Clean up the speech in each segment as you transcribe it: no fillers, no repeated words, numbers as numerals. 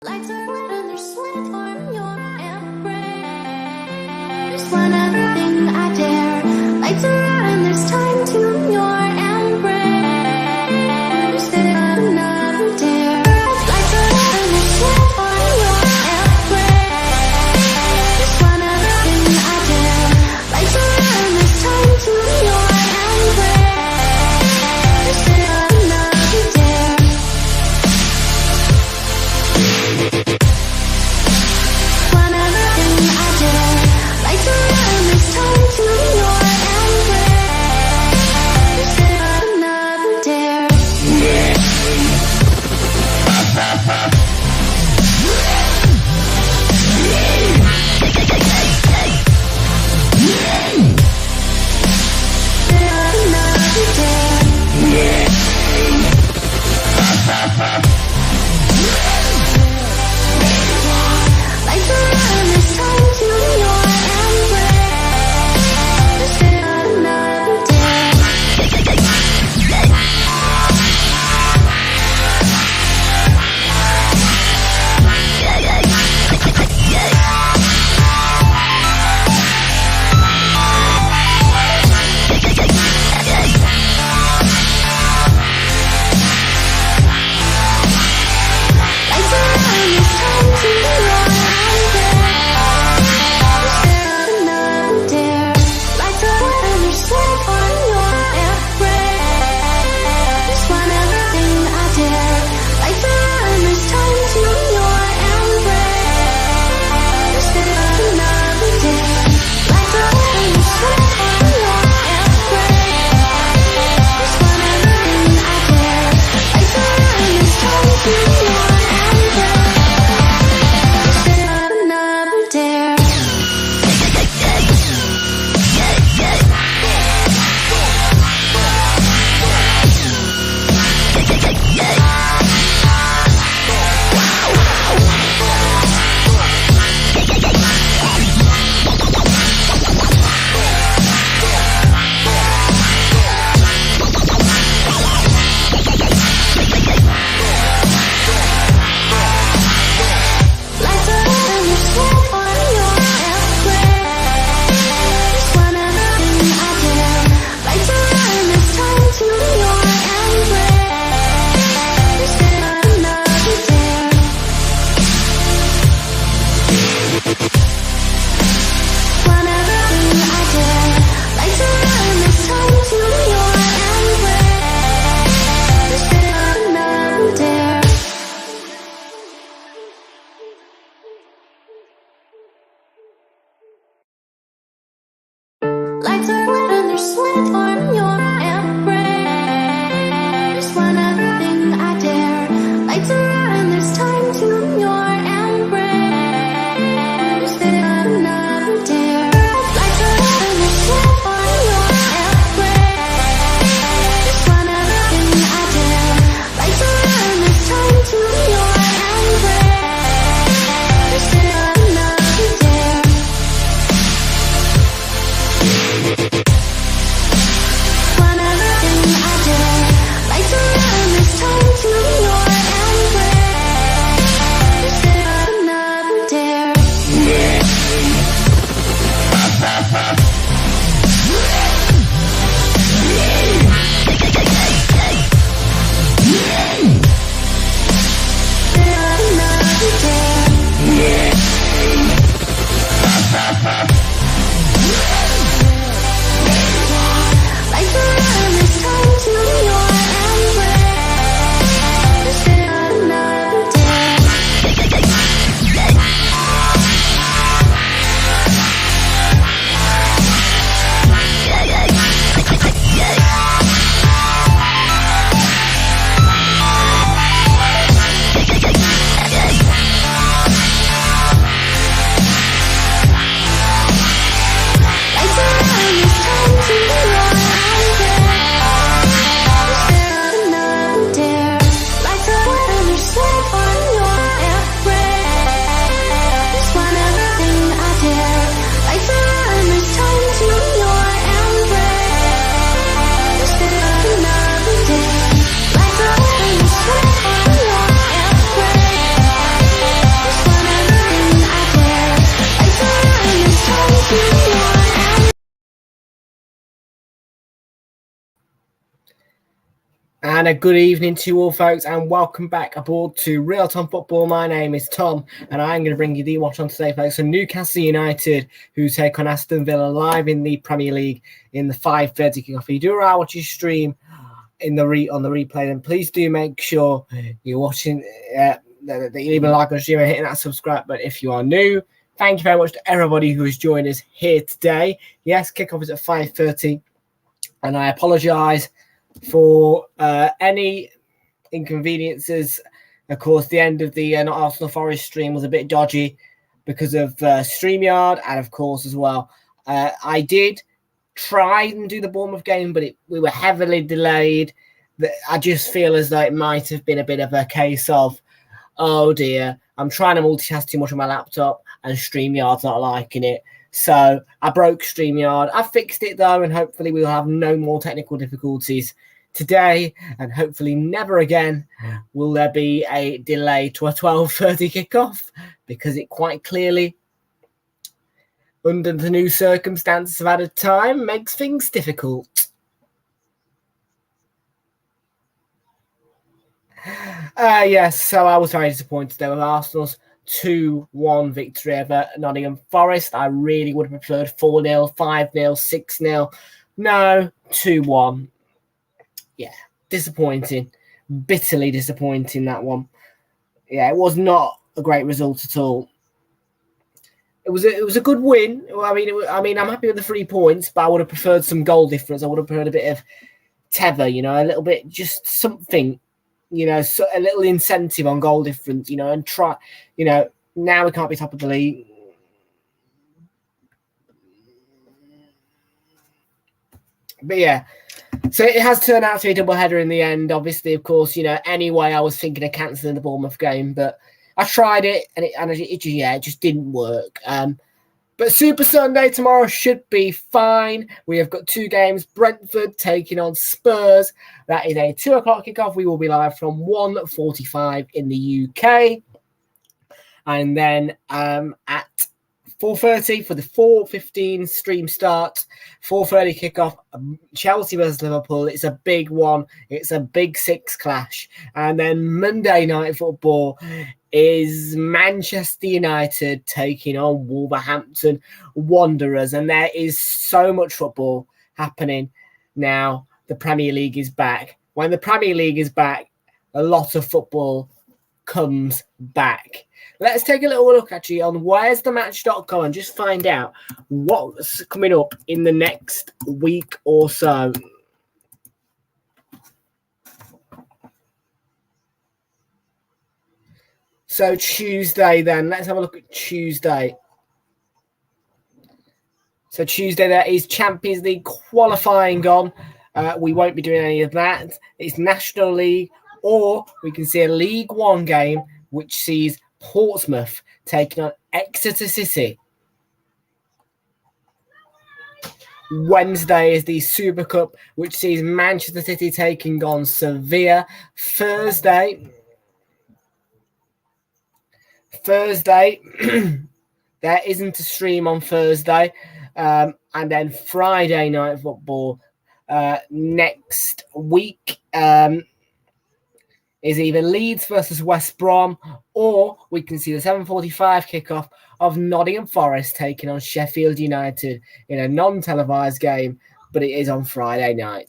Lights are lit and there's sweat on your embrace. One other thing I dare. Lights are out and there's time to your embrace. Another dare. Lights are lit and there's sweat on your embrace. One other thing I dare. Lights are out and there's time to your embrace. Another dare. One other thing I dare. Lights are out and there's time to your embrace. Another dare. Lights are out and there's time to your embrace. Another dare. Lights are out and there's time to your embrace. Another dare. Lights are out and there's sweat on your embrace. One other thing I dare. Lights are out and there's time to your embrace. Another dare. Lights are out and there's sweat on your embrace. One other thing I dare. Lights are out and there's time to your embrace. Another dare. Lights are out and there's sweat on your embrace. One other thing I dare. Lights are out and there's time to your embrace. Another dare. One other thing I dare. Lights are out and there's time to your embrace. Another dare. Lights are lit and there's sweat on your embrace. One other thing I dare. Lights are out and there's time to your embrace. Another dare. Lights are out and there's sweat on your embrace. One other thing I dare. Lights are out and there's time to your embrace. Another dare. One And a good evening to you all, folks, and welcome back aboard to Realltom Football. My name is Tom, and I'm going to bring you the watch on today, folks. So Newcastle United, who take on Aston Villa live in the Premier League in the 5:30 kickoff. If you do watch your stream on the replay, then please do make sure you're watching, that you leave a like on the stream and hitting that subscribe button if you are new. Thank you very much to everybody who has joined us here today. Yes, kickoff is at 5:30, and I apologise for any inconveniences. Of course, the end of the Not Arsenal Forest stream was a bit dodgy because of StreamYard, and of course as well, I did try and do the Bournemouth game, but we were heavily delayed. I just feel as though it might have been a bit of a case of, oh dear, I'm trying to multitask too much on my laptop and StreamYard's not liking it. So I broke StreamYard. I fixed it though, and hopefully we'll have no more technical difficulties today, and hopefully never again will there be a delay to a 12:30 kickoff, because it quite clearly, under the new circumstances of added time, makes things difficult. Yes, so I was very disappointed there with Arsenal's 2-1 victory over Nottingham Forest. I really would have preferred 4-0, 5-0, 6-0. No, 2-1. Yeah, disappointing. Bitterly disappointing, that one. Yeah, it was not a great result at all. It was a good win. I mean, I'm happy with the 3 points, but I would have preferred some goal difference. I would have preferred a bit of tether, a little bit, just something, so a little incentive on goal difference, and try, now we can't be top of the league. But yeah, so it has turned out to be a double header in the end. Obviously, of course, anyway, I was thinking of cancelling the Bournemouth game, but I tried it and it just didn't work. But Super Sunday tomorrow should be fine. We have got 2 games. Brentford taking on Spurs. That is a 2 o'clock kickoff. We will be live from 1:45 in the UK. And then at 4:30 for the 4:15 stream start. 4:30 kickoff. Chelsea versus Liverpool. It's a big one. It's a big 6 clash. And then Monday Night Football is Manchester United taking on Wolverhampton Wanderers. And there is so much football happening now. The Premier League is back. When the Premier League is back, a lot of football comes back. Let's take a little look actually on where'sthematch.com and just find out what's coming up in the next week or so. So Tuesday then, let's have a look at Tuesday. So Tuesday there is Champions League qualifying on. We won't be doing any of that. It's National League, or we can see a League One game which sees Portsmouth taking on Exeter City. Wednesday is the Super Cup, which sees Manchester City taking on Sevilla. Thursday, there isn't a stream on Thursday. And then Friday Night Football next week is either Leeds versus West Brom, or we can see the 7:45 kickoff of Nottingham Forest taking on Sheffield United in a non-televised game, but it is on Friday night.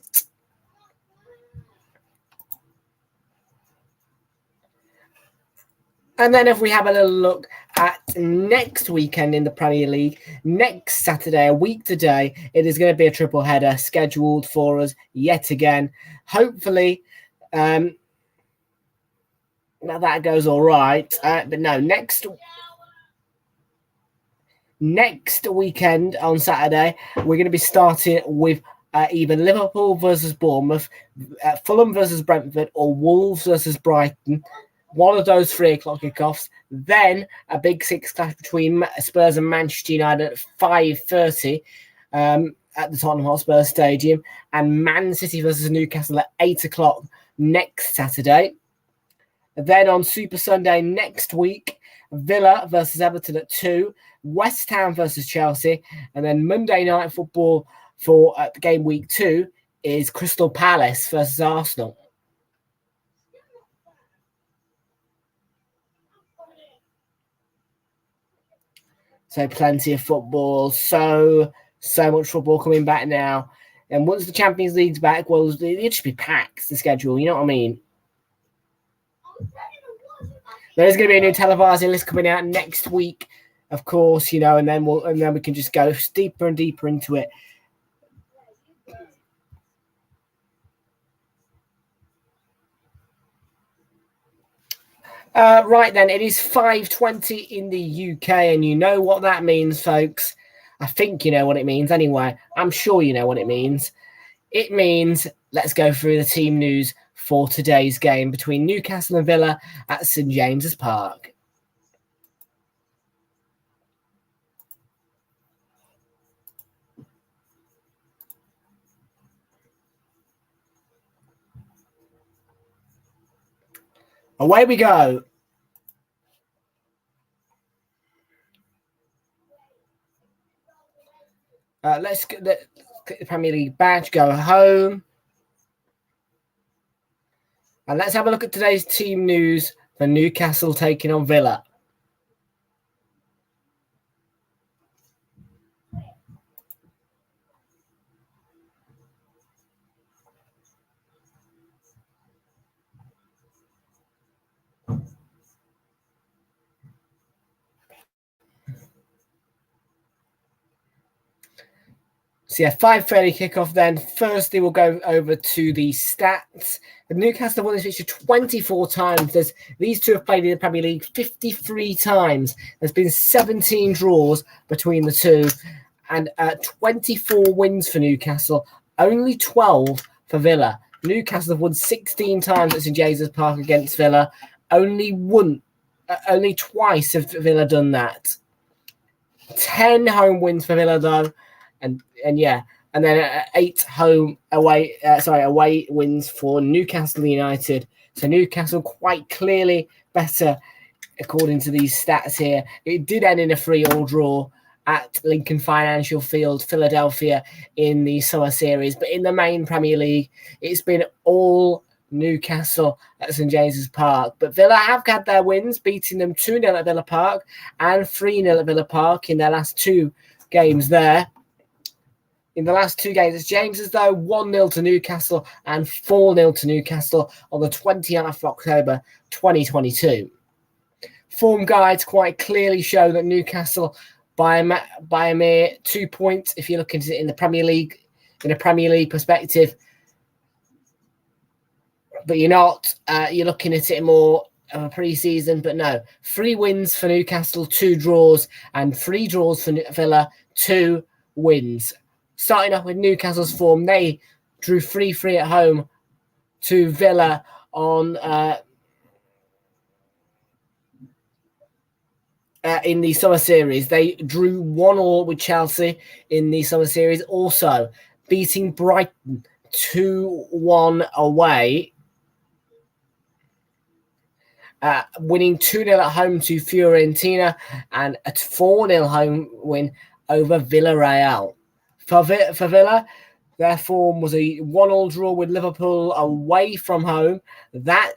And then if we have a little look at next weekend in the Premier League, next Saturday, a week today, it is going to be a triple header scheduled for us yet again. Hopefully, now that goes all right. But no, next weekend on Saturday, we're going to be starting with either Liverpool versus Bournemouth, Fulham versus Brentford, or Wolves versus Brighton. One of those 3 o'clock kickoffs. Then a big 6 clash between Spurs and Manchester United at 5:30 at the Tottenham Hotspur Stadium, and Man City versus Newcastle at 8 o'clock next Saturday. Then on Super Sunday next week, Villa versus Everton at 2, West Ham versus Chelsea, and then Monday Night Football for game week 2 is Crystal Palace versus Arsenal. So plenty of football. So much football coming back now. And once the Champions League's back, well, it'll just be packed, the schedule. You know what I mean? There's going to be a new televising list coming out next week, of course, you know, and then we can just go deeper and deeper into it. Right then, it is 5:20 in the UK, and you know what that means, folks. I think you know what it means anyway. I'm sure you know what it means. It means let's go through the team news for today's game between Newcastle and Villa at St James's Park. Away we go. Let's get the Premier League badge, go home. And let's have a look at today's team news for Newcastle taking on Villa. So yeah, 5:30 kickoff then. Firstly, we'll go over to the stats. The Newcastle won this fixture 24 times. These two have played in the Premier League 53 times. There's been 17 draws between the two and 24 wins for Newcastle, only 12 for Villa. Newcastle have won 16 times at St James's Park against Villa. Only twice have Villa done that. 10 home wins for Villa though. And yeah, and then 8 away wins for Newcastle United. So Newcastle quite clearly better according to these stats here. It did end in a 3-3 draw at Lincoln Financial Field, Philadelphia, in the summer series. But in the main Premier League, it's been all Newcastle at St James's Park. But Villa have had their wins, beating them 2-0 at Villa Park and 3-0 at Villa Park in their last 2 games there. In the last 2 games, it's James's, though, 1-0 to Newcastle and 4-0 to Newcastle on the 20th of October 2022. Form guides quite clearly show that Newcastle, by a mere 2 points, if you're looking at it in the Premier League, in a Premier League perspective, but you're not. You're looking at it more of a pre-season, but no. 3 wins for Newcastle, 2 draws, and 3 draws for Villa, 2 wins. Starting off with Newcastle's form, they drew 3-3 at home to Villa on in the summer series. They drew 1-1 with Chelsea in the summer series, also beating Brighton 2-1 away, winning 2-0 at home to Fiorentina, and a 4-0 home win over Villarreal. For Villa, their form was a 1-1 draw with Liverpool away from home. That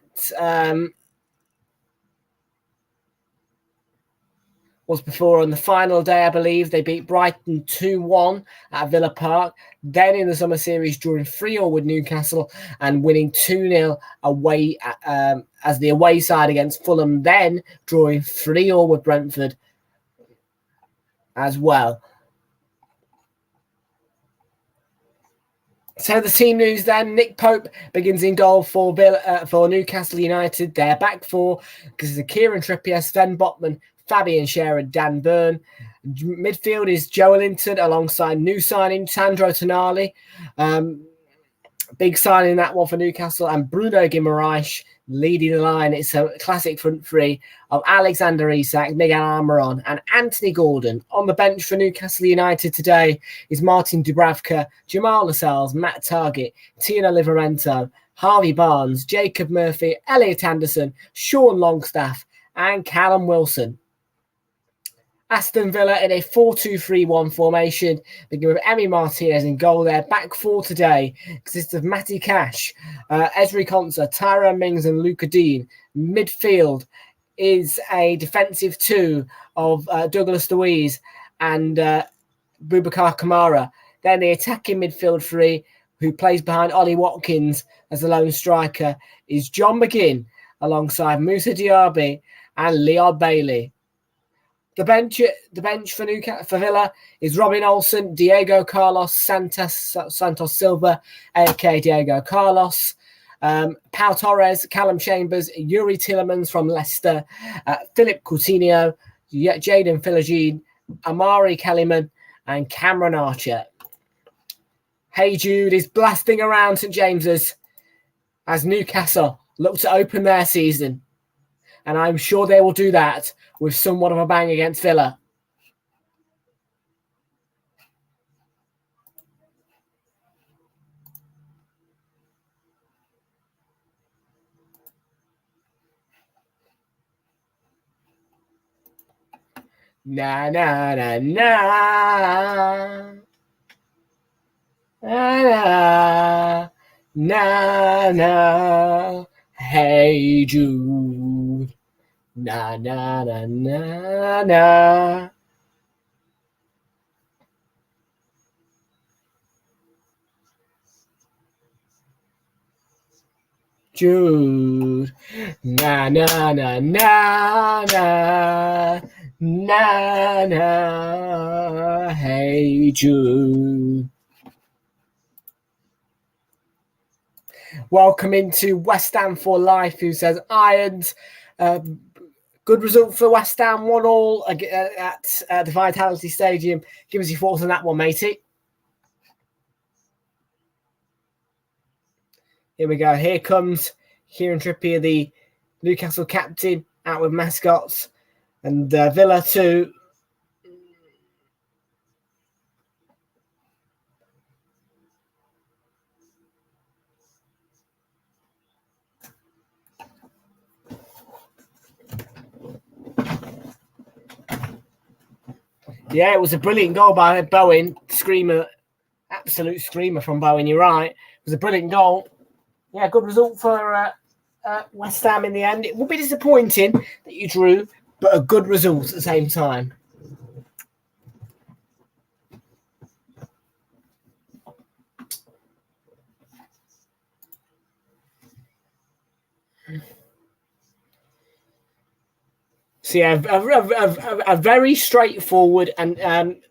was before on the final day, I believe. They beat Brighton 2-1 at Villa Park. Then in the summer series, drawing 3-3 with Newcastle and winning 2-0 away as the away side against Fulham. Then drawing 3-3 with Brentford as well. So the team news then. Nick Pope begins in goal for Newcastle United. Their back four, because it's Kieran Trippier, Sven Botman, Fabian Schär and Dan Burn. Midfield is Joelinton alongside new signing Sandro Tonali. Big signing that one for Newcastle. And Bruno Guimaraes leading the line. It's a classic front three of Alexander Isak, Miguel Almiron and Anthony Gordon. On the bench for Newcastle United today is Martin Dubravka, Jamal Lascelles, Matt Targett, Tino Livramento, Harvey Barnes, Jacob Murphy, Elliot Anderson, Sean Longstaff and Callum Wilson. Aston Villa in a 4-2-3-1 formation. Beginning with Emi Martinez in goal there. Back four today consists of Matty Cash, Ezri Konsa, Tyrone Mings and Luca Dean. Midfield is a defensive two of Douglas Luiz and Boubacar Kamara. Then the attacking midfield three, who plays behind Ollie Watkins as the lone striker, is John McGinn alongside Moussa Diaby and Leon Bailey. The bench for Villa is Robin Olsen, Diego Carlos Santos Silva, aka Diego Carlos, Pau Torres, Callum Chambers, Yuri Tillemans from Leicester, Philip Coutinho, Jaden Philogene, Amari Kellyman, and Cameron Archer. Hey Jude is blasting around St James's as Newcastle look to open their season. And I'm sure they will do that with somewhat of a bang against Villa. Na na na na. Na na na. Hey Jude. Na na na na na. Jude. Na na na na na. Na na. Hey Jude. Welcome into West Ham for Life, who says Irons. Good result for West Ham, 1-1 at the Vitality Stadium. Give us your thoughts on that one, matey. Here we go. Here comes Kieran Trippier, the Newcastle captain, out with mascots. And Villa 2. Yeah, it was a brilliant goal by Bowen. Screamer, absolute screamer from Bowen, you're right. It was a brilliant goal. Yeah, good result for West Ham in the end. It would be disappointing that you drew, but a good result at the same time. So yeah, a very straightforward and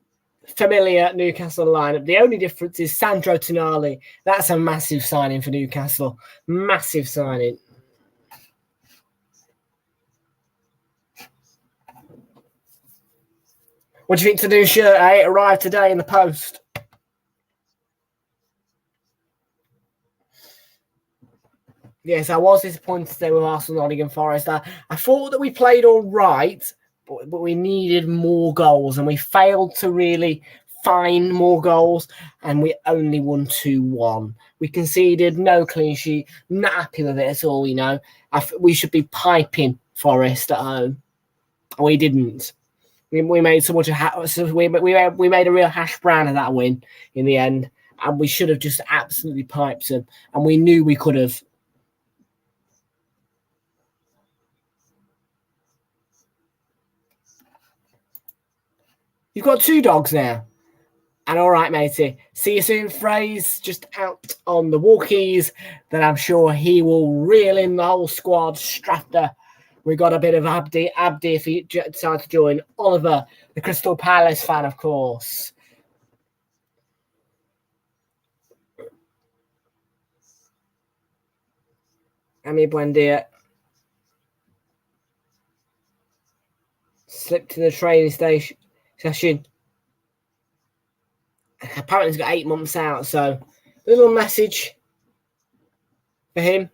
familiar Newcastle lineup. The only difference is Sandro Tonali. That's a massive signing for Newcastle. Massive signing. What do you think to the new shirt? It arrived today in the post. Yes, I was disappointed today with Arsenal Nottingham Forest. I thought that we played all right, but we needed more goals, and we failed to really find more goals, and we only won 2-1. We conceded, no clean sheet, not happy with it at all, you know. We should be piping Forest at home. We didn't. We made so much we made a real hash brown of that win in the end, and we should have just absolutely piped them, and we knew we could have. You've got 2 dogs now. And all right, matey. See you soon. Fraze just out on the walkies. Then I'm sure he will reel in the whole squad. Strafter. We got a bit of Abdi if he decides to join. Oliver, the Crystal Palace fan, of course. Ami Buendia. Slipped to the training session. Apparently he's got 8 months out, so a little message for him.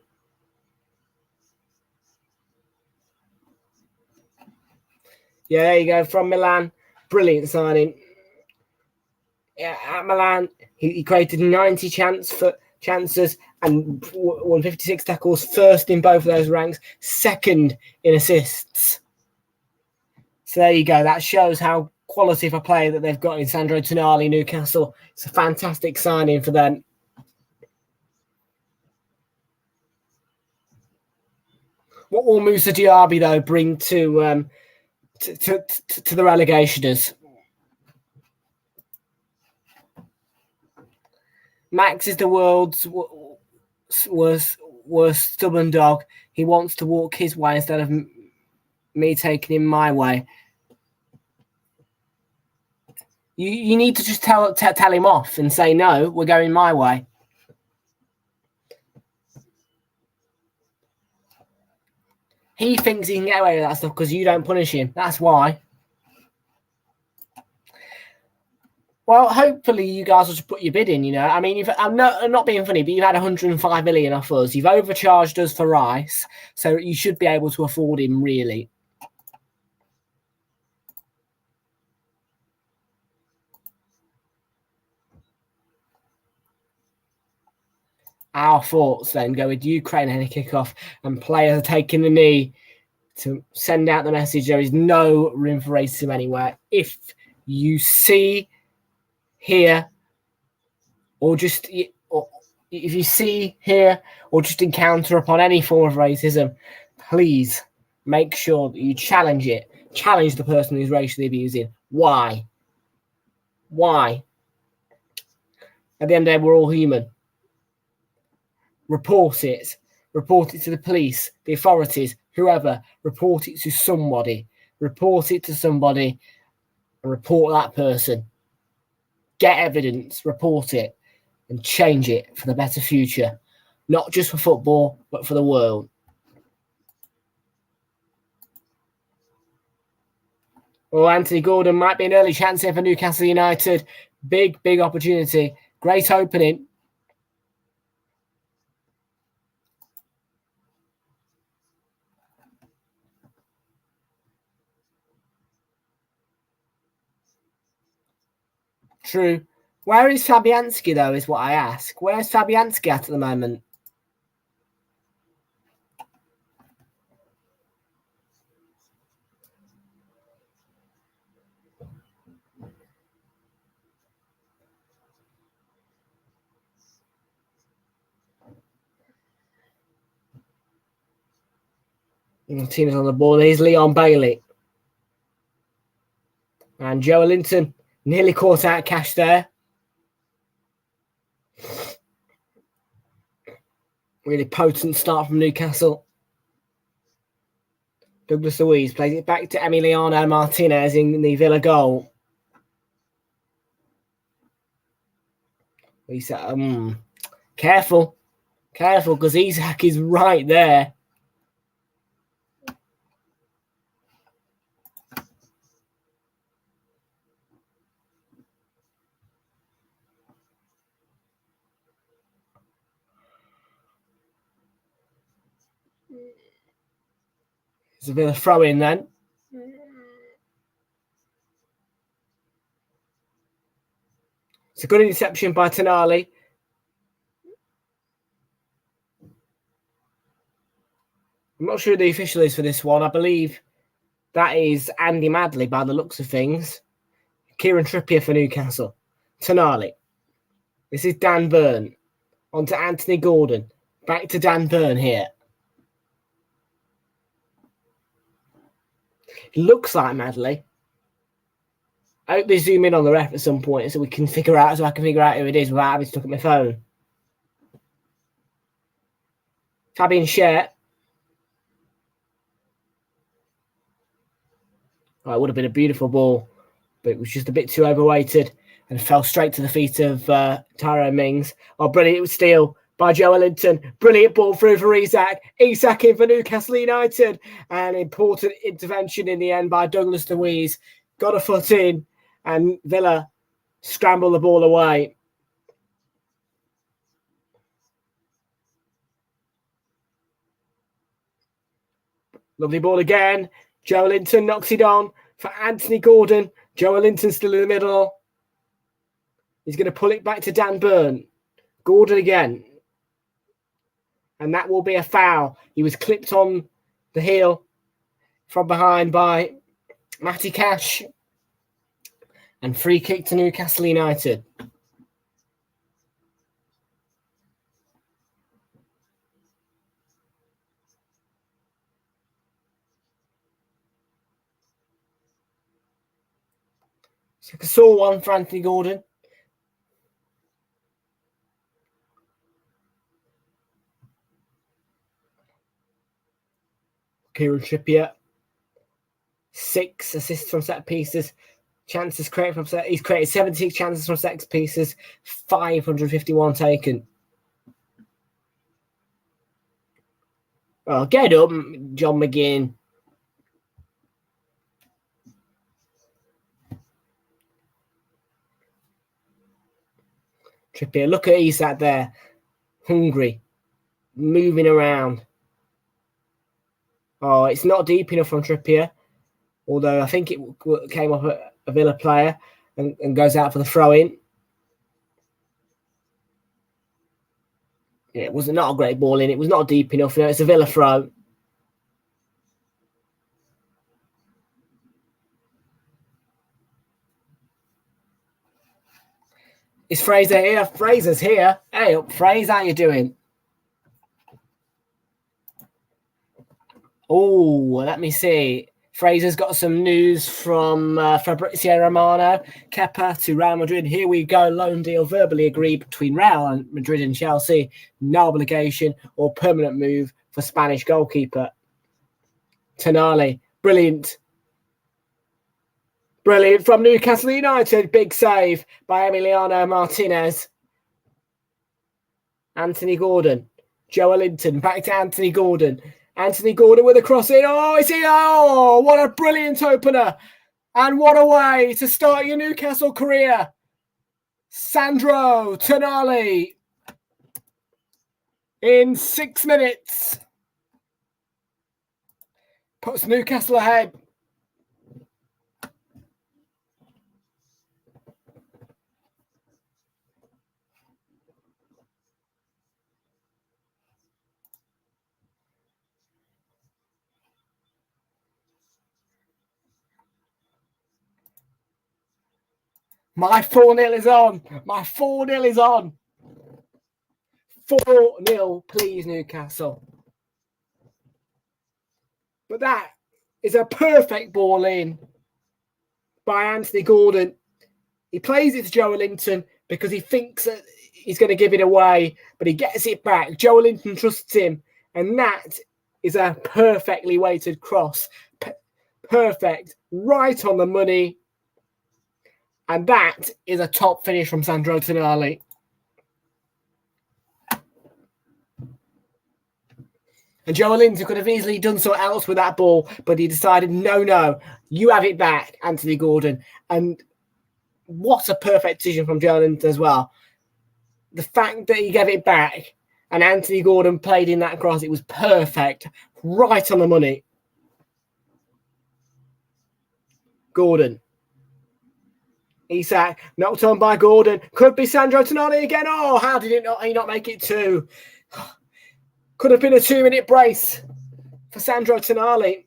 Yeah, there you go, from Milan. Brilliant signing. Yeah, at Milan, he created 90 chances and won 56 tackles, first in both of those ranks, second in assists. So there you go. That shows how quality of a player that they've got in Sandro Tonali, Newcastle. It's a fantastic signing for them. What will Moussa Diaby, though, bring to to the relegationers. Max is the world's worst stubborn dog. He wants to walk his way instead of me taking him my way. You need to just tell him off and say, no, we're going my way. He thinks he can get away with that stuff because you don't punish him. That's why. Well, hopefully you guys will just put your bid in, you know. I mean, I'm not being funny, but you've had 105 million off us. You've overcharged us for Rice, so you should be able to afford him, really. Our thoughts then go with Ukraine heading kickoff, and players are taking the knee to send out the message there is no room for racism anywhere. If you see, hear, or just if you see, hear, or just encounter upon any form of racism, please make sure that you challenge it. Challenge the person who's racially abusing. Why? Why? At the end of the day, we're all human. Report it. Report it to the police, the authorities, whoever. Report it to somebody. Report it to somebody and report that person. Get evidence, report it, and change it for the better future. Not just for football, but for the world. Well, Anthony Gordon might be an early chance here for Newcastle United. Big, big opportunity. Great opening. True. Where is Fabianski, though, is what I ask. Where's Fabianski at the moment? Team's on the ball. Here's Leon Bailey. And Joelinton nearly caught out Cash there. Really potent start from Newcastle. Douglas Luiz plays it back to Emiliano Martinez in the Villa goal. He said, careful, because Isak is right there. It's a bit of throw in then. It's a good interception by Tonali. I'm not sure who the official is for this one. I believe that is Andy Madley by the looks of things. Kieran Trippier for Newcastle. Tonali. This is Dan Burn. On to Anthony Gordon. Back to Dan Burn here. It looks like Madley. I hope they zoom in on the ref at some point so I can figure out who it is without having to look at my phone. Fabian Schär. Oh, it would have been a beautiful ball, but it was just a bit too overweighted and fell straight to the feet of Tyrone Mings. Oh, brilliant steal by Joelinton. Brilliant ball through for Isak. Isak in for Newcastle United. An important intervention in the end by Douglas Luiz. Got a foot in and Villa scramble the ball away. Lovely ball again. Joelinton knocks it on for Anthony Gordon. Joelinton still in the middle. He's going to pull it back to Dan Burn. Gordon again. And that will be a foul. He was clipped on the heel from behind by Matty Cash. And free kick to Newcastle United. Saw one for Anthony Gordon. Kieran Trippier. 6 assists from set pieces. Chances created from set. He's created 76 chances from set pieces. 551 taken. Oh, get up, John McGinn. Trippier, look at Isak there. Hungry. Moving around. Oh, it's not deep enough from Trippier. Although I think it came off a Villa player and goes out for the throw-in. Yeah, it was not a great ball in. It was not deep enough. You know, it's a Villa throw. Is Fraser here? Fraser's here. Hey up, Fraser, how you doing? Oh, let me see. Fraser's got some news from Fabrizio Romano. Kepa to Real Madrid. Here we go. Loan deal verbally agreed between Real Madrid and Chelsea. No obligation or permanent move for Spanish goalkeeper. Tonali. Brilliant. Brilliant from Newcastle United. Big save by Emiliano Martinez. Anthony Gordon. Joelinton. Back to Anthony Gordon. Anthony Gordon with a cross in. Oh, is he? Oh, what a brilliant opener. And what a way to start your Newcastle career. Sandro Tonali in 6 minutes puts Newcastle ahead. My 4-0 is on. My 4-0 is on. 4-0, please, Newcastle. But that is a perfect ball in by Anthony Gordon. He plays it to Joelinton because he thinks that he's going to give it away, but he gets it back. Joelinton trusts him, and that is a perfectly weighted cross. Perfect, right on the money. And that is a top finish from Sandro Tonali. And Joelinton could have easily done something else with that ball, but he decided, no, you have it back, Anthony Gordon. And what a perfect decision from Joelinton as well. The fact that he gave it back and Anthony Gordon played in that cross, it was perfect, right on the money. Gordon. Isak knocked on by Gordon. Could be Sandro Tonali again. Oh, how did he not make it 2? Could have been a 2-minute brace for Sandro Tonali.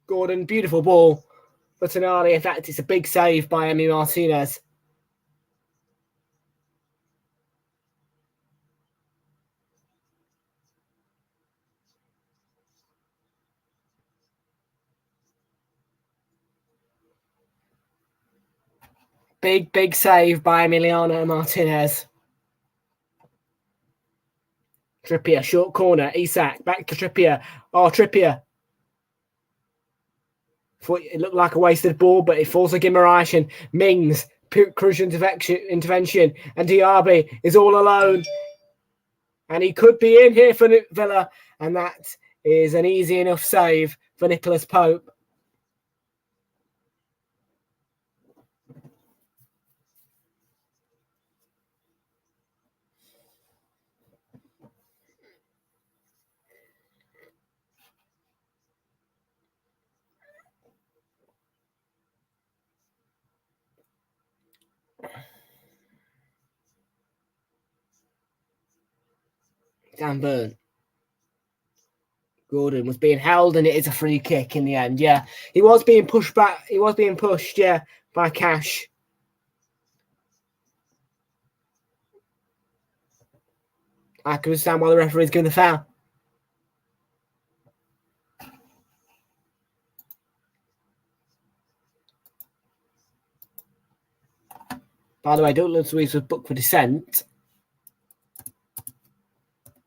Gordon, beautiful ball for Tonali. In fact, it's a big save by Emi Martinez. Big save by Emiliano Martinez. Trippier, short corner. Isak, back to Trippier. Oh, Trippier. It looked like a wasted ball, but it falls to Guimaraes and Mings. Crucial intervention. And Diaby is all alone. And he could be in here for Villa. And that is an easy enough save for Nicholas Pope. Dan Burn. Gordon was being held, and it is a free kick in the end. Yeah, he was being pushed back. He was being pushed, yeah, by Cash. I can understand why the referee's giving the foul. By the way, Douglas Luiz was booked for dissent.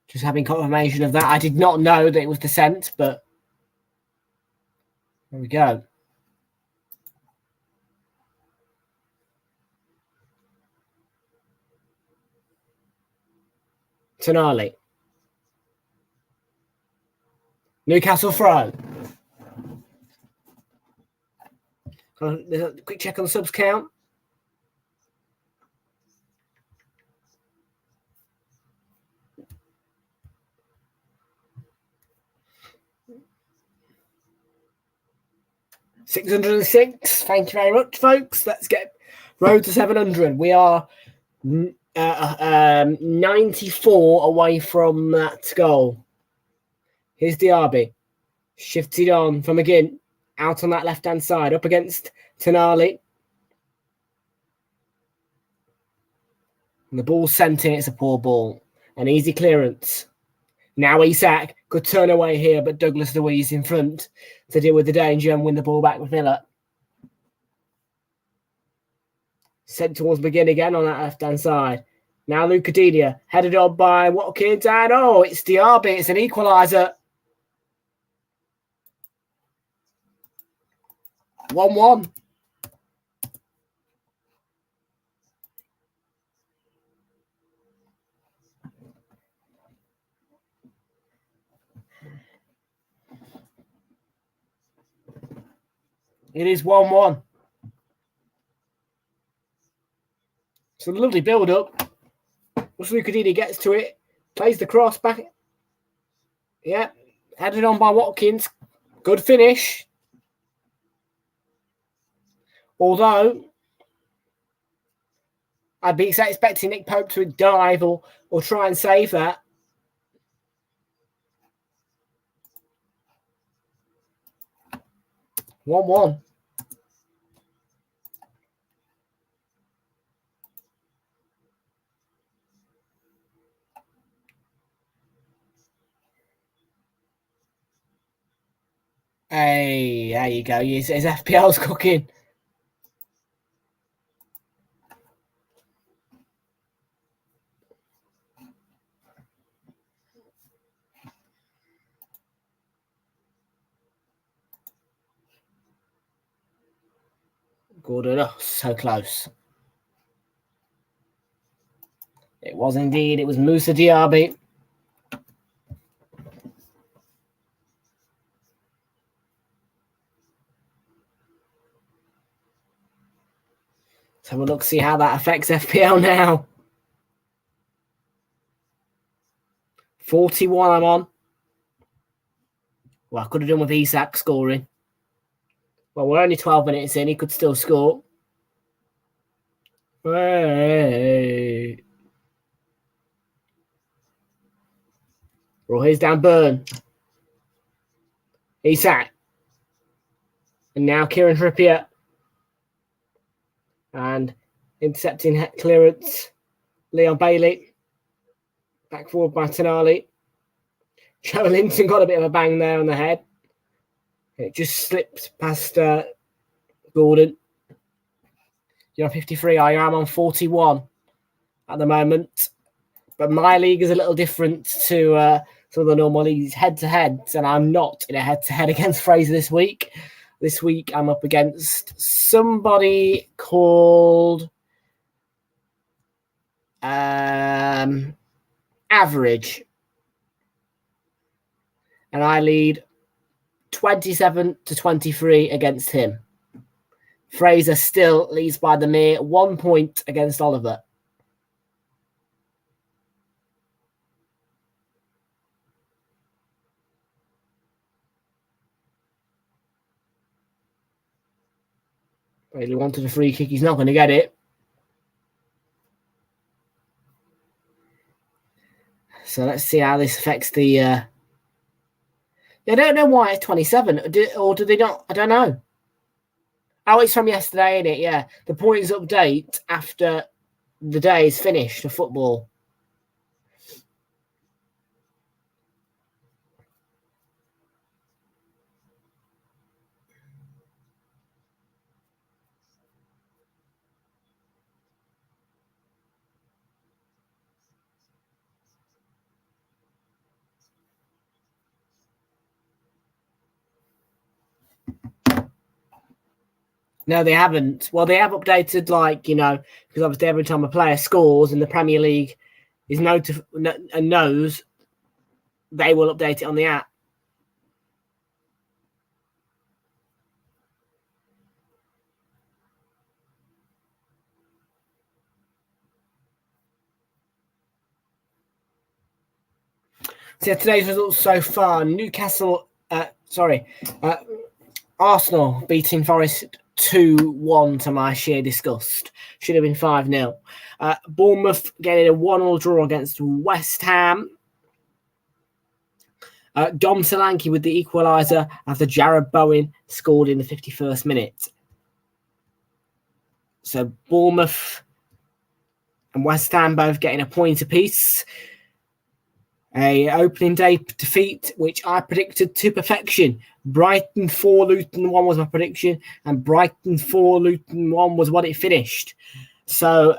Just having confirmation of that. I did not know that it was dissent, but there we go. Tonali. Newcastle throw. Quick check on the subs count. $606. Thank you very much, folks. Let's get road to 700. We are 94 away from that goal. Here's Diaby. Shifted on from McGinn. Out on that left-hand side. Up against Tonali. And the ball's sent in. It's a poor ball. An easy clearance. Now Isak could turn away here, but Douglas Luiz in front to deal with the danger and win the ball back with Miller. Sent towards McGinn again on that left-hand side. Now Lucadinha, headed on by Watkins, and it's Diaby. It's an equaliser. 1-1. It is 1-1. It's a lovely build-up. Once Lucadinha gets to it, plays the cross back. Yeah, headed on by Watkins. Good finish. Although, I'd be expecting Nick Pope to dive or try and save that. One. Hey, there you go. His FPL's cooking. Gordon, so close. It was indeed. It was Moussa Diaby. Let's have a look, see how that affects FPL now. 41 I'm on. Well, I could have done with Isak scoring. Well, we're only 12 minutes in. He could still score. Hey. Well, here's Dan Burn. Isak. And now Kieran Trippier. And intercepting clearance. Leon Bailey. Back forward by Tonali. Joe Linton got a bit of a bang there on the head. It just slipped past Gordon. You're on 53. I am on 41 at the moment. But my league is a little different to some of the normal leagues, head-to-heads, and I'm not in a head-to-head against Fraser this week. This week I'm up against somebody called Average. And I lead 27-23 against him. Fraser still leads by the mere 1 point against Oliver. Really wanted a free kick. He's not going to get it. So let's see how this affects the... I don't know why it's 27. Or do they not? I don't know. Oh, it's from yesterday, isn't it? Yeah. The points update after the day is finished for football. No, they haven't. Well, they have updated, like, because obviously every time a player scores in the Premier League is and knows, they will update it on the app. So yeah, today's results so far: Arsenal beating Forest 2-1 to my sheer disgust. Should have been 5-0. Bournemouth getting a 1-1 draw against West Ham. Dom Solanke with the equaliser after Jared Bowen scored in the 51st minute. So Bournemouth and West Ham both getting a point apiece. A opening day defeat, which I predicted to perfection. Brighton 4, Luton 1 was my prediction, and Brighton 4, Luton 1 was what it finished. So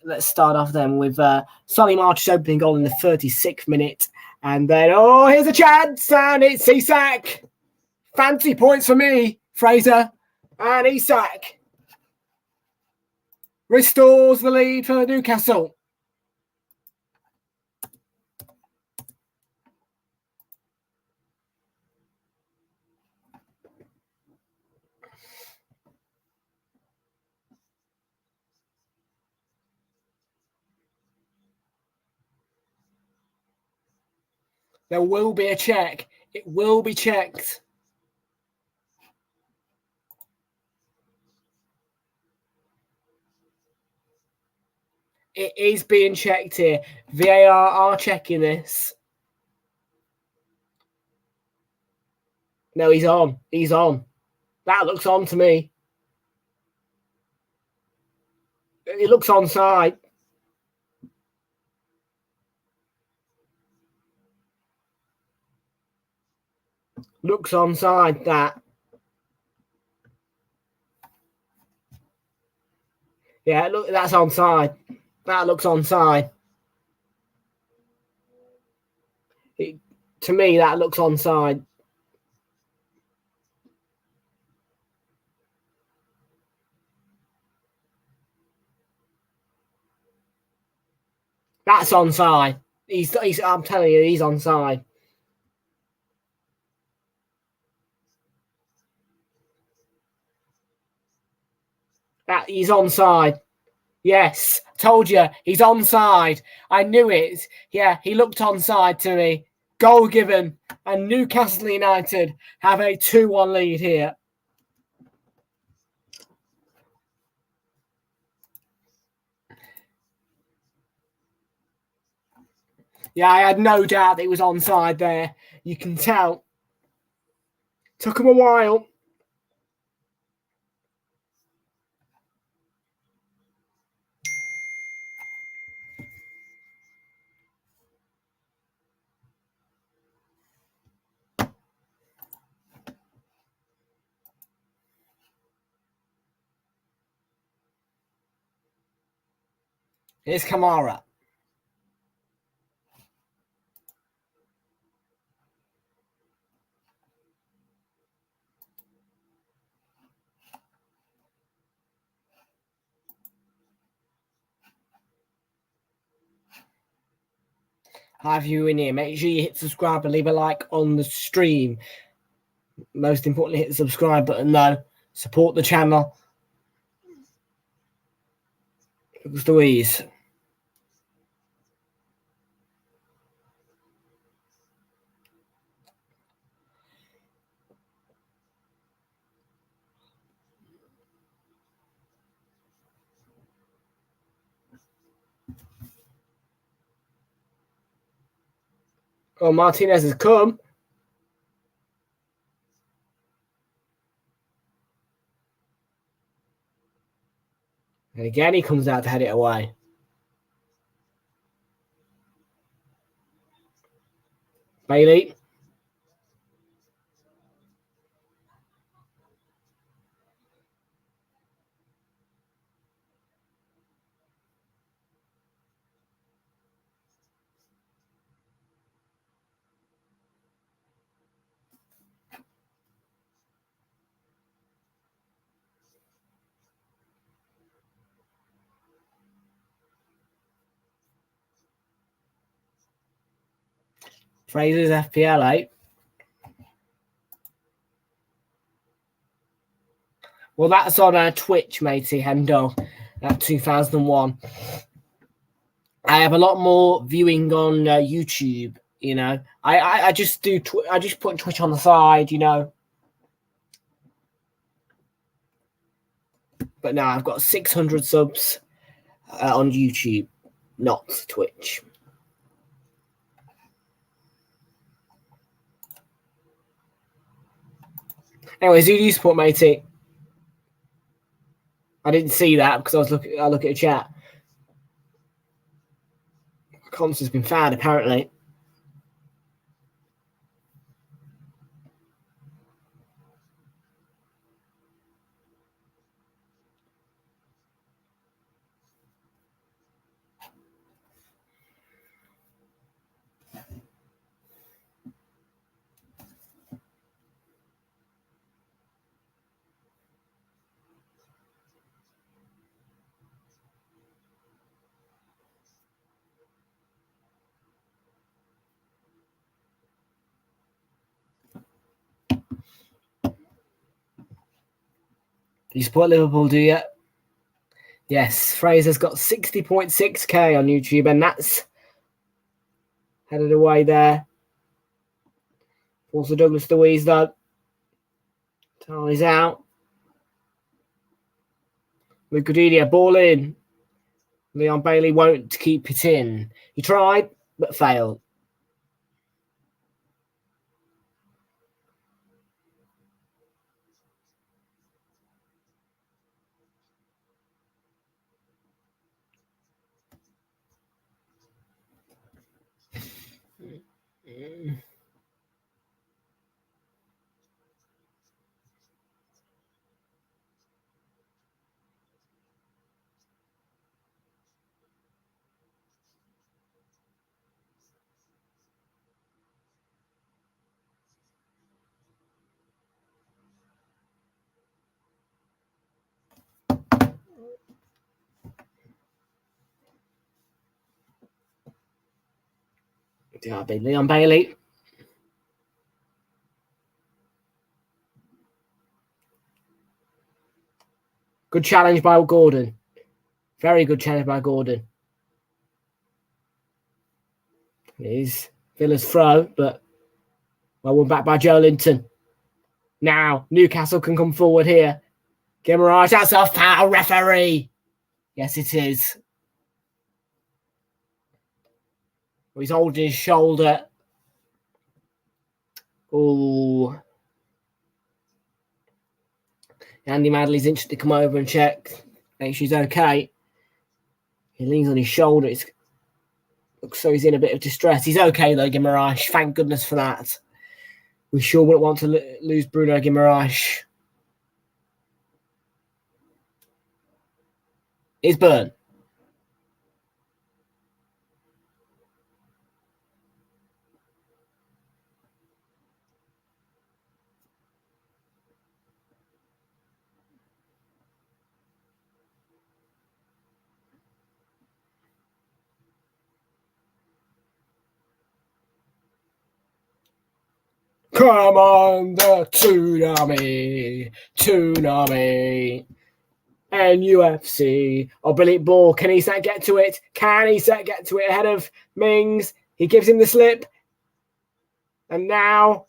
let's start off then with Solly March's opening goal in the 36th minute. And then, here's a chance, and it's Isak. Fancy points for me, Fraser. And Isak restores the lead for Newcastle. There will be a check. It will be checked. It is being checked here. VAR are checking this. No, he's on. He's on. That looks on to me. It looks onside. Looks onside, that. Yeah, look, that's onside. That looks onside. To me, that looks onside. That's onside. He's. I'm telling you, he's onside. He's onside. Yes, told you, he's onside. I knew it. Yeah, he looked onside to me. Goal given, and Newcastle United have a 2-1 lead here. Yeah, I had no doubt that he was onside there. You can tell. Took him a while. Here's Kamara. Have you in here? Make sure you hit subscribe and leave a like on the stream. Most importantly, hit the subscribe button though. Support the channel. It's Louise. Oh, Martinez has come. And again, he comes out to head it away. Bailey. Fraser's FPL, eh? Well, that's on Twitch, matey, Hendo, at 2001. I have a lot more viewing on YouTube, you know. I just do, I just put Twitch on the side, you know. But now I've got 600 subs on YouTube, not Twitch. Anyways, who do you support, matey? I didn't see that because I look at the chat. Constant's been found, apparently. You support Liverpool, do you? Yes, Fraser's got 60.6k on YouTube, and that's headed away there. Also, Douglas Louise, though. Tali's out. Lucadia, ball in. Leon Bailey won't keep it in. He tried, but failed. Derby, Leon Bailey. Good challenge by Gordon. Very good challenge by Gordon. It is Villa's throw, but well, we're back by Joe Linton. Now, Newcastle can come forward here. Guimaraes, that's a foul, referee. Yes, it is. He's holding his shoulder. Oh. Andy Madley's interested to come over and check. Make sure he's okay. He leans on his shoulder. It looks so he's in a bit of distress. He's okay, though, Guimaraes. Thank goodness for that. We sure wouldn't want to lose Bruno Guimaraes. It's Burn. Come on, the Toonami. NUFC. Oh, brilliant ball. Can Isak get to it? Can Isak get to it ahead of Mings? He gives him the slip. And now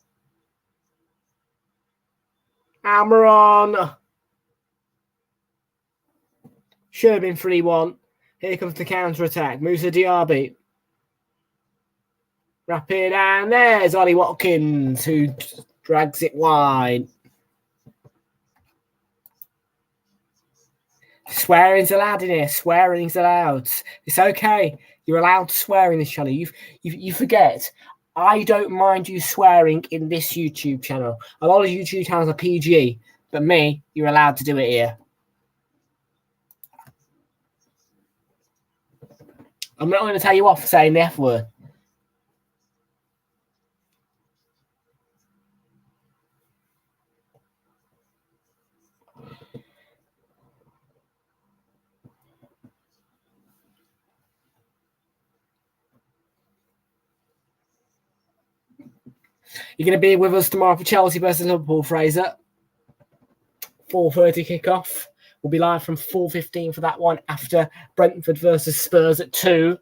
Almiron. Should have been 3-1. Here comes the counter-attack. Musa Diaby. Rapid, and there's Ollie Watkins, who drags it wide. Swearing's allowed in here. Swearing's allowed. It's okay. You're allowed to swear in this channel. You forget. I don't mind you swearing in this YouTube channel. A lot of YouTube channels are PG, but me, you're allowed to do it here. I'm not going to tell you off for saying the F word. You're going to be with us tomorrow for Chelsea versus Liverpool, Fraser. 4:30 kickoff. We'll be live from 4:15 for that one after Brentford versus Spurs at 2.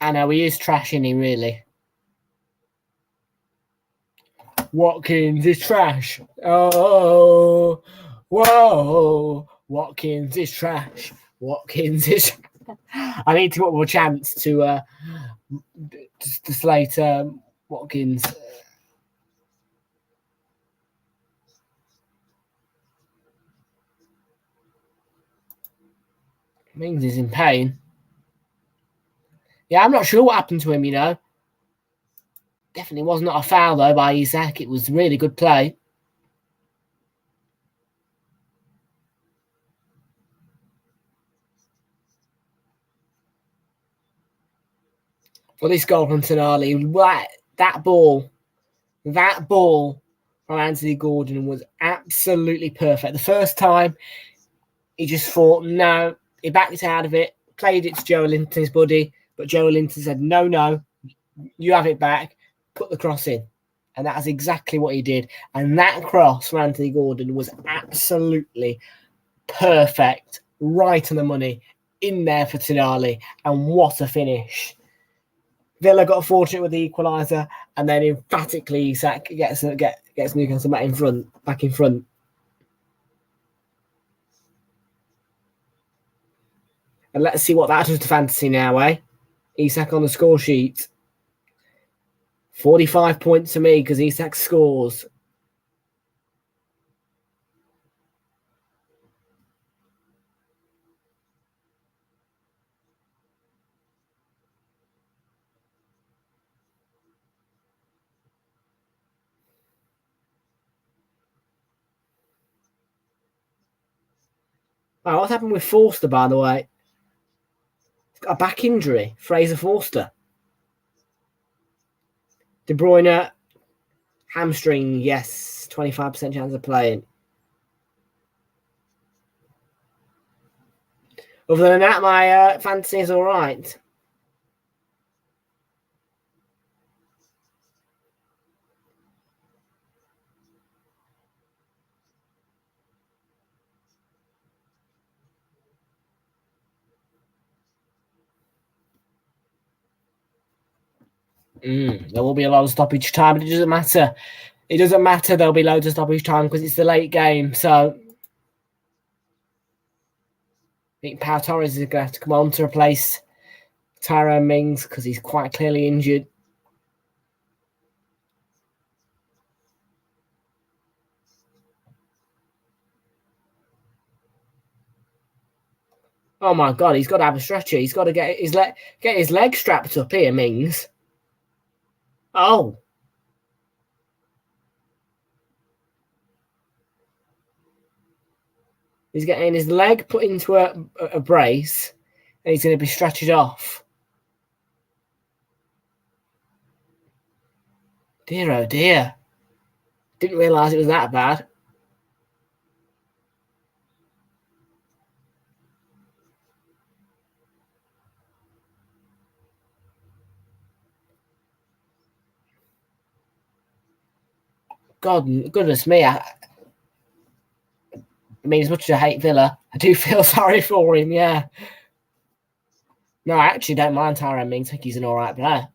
I know, he is trashing him, really. Watkins is trash. Oh, whoa. Watkins is trash. Watkins is... I need to put more chance to slate Watkins. Mings is in pain. Yeah, I'm not sure what happened to him, you know. Definitely was not a foul, though, by Isak. It was really good play. Well, this goal from Tonali, that ball from Anthony Gordon was absolutely perfect. The first time, he just thought, no, he backed out of it, played it to Joe Linton, his buddy, but Joe Linton said, no, you have it back, put the cross in. And that's exactly what he did. And that cross from Anthony Gordon was absolutely perfect, right on the money, in there for Tonali. And what a finish. Villa got fortunate with the equaliser, and then emphatically Isak gets Newcastle back in front. And let's see what that does to fantasy now, eh? Isak on the score sheet. 45 points to me because Isak scores. Wow, what's happened with Forster, by the way? He's got a back injury, Fraser Forster. De Bruyne, hamstring, yes. 25% chance of playing. Other than that, my fantasy is all right. There will be a lot of stoppage time, but it doesn't matter. It doesn't matter. There'll be loads of stoppage time because it's the late game. So I think Pau Torres is going to have to come on to replace Tyrone Mings because he's quite clearly injured. Oh my God, he's got to have a stretcher. He's got to get his leg strapped up here, Mings. Oh. He's getting his leg put into a brace and he's going to be stretched off. Dear, oh dear. Didn't realise it was that bad. God, goodness me. I mean, as much as I hate Villa, I do feel sorry for him, yeah. No, I actually don't mind Tyrone Mings. I think he's an all right player.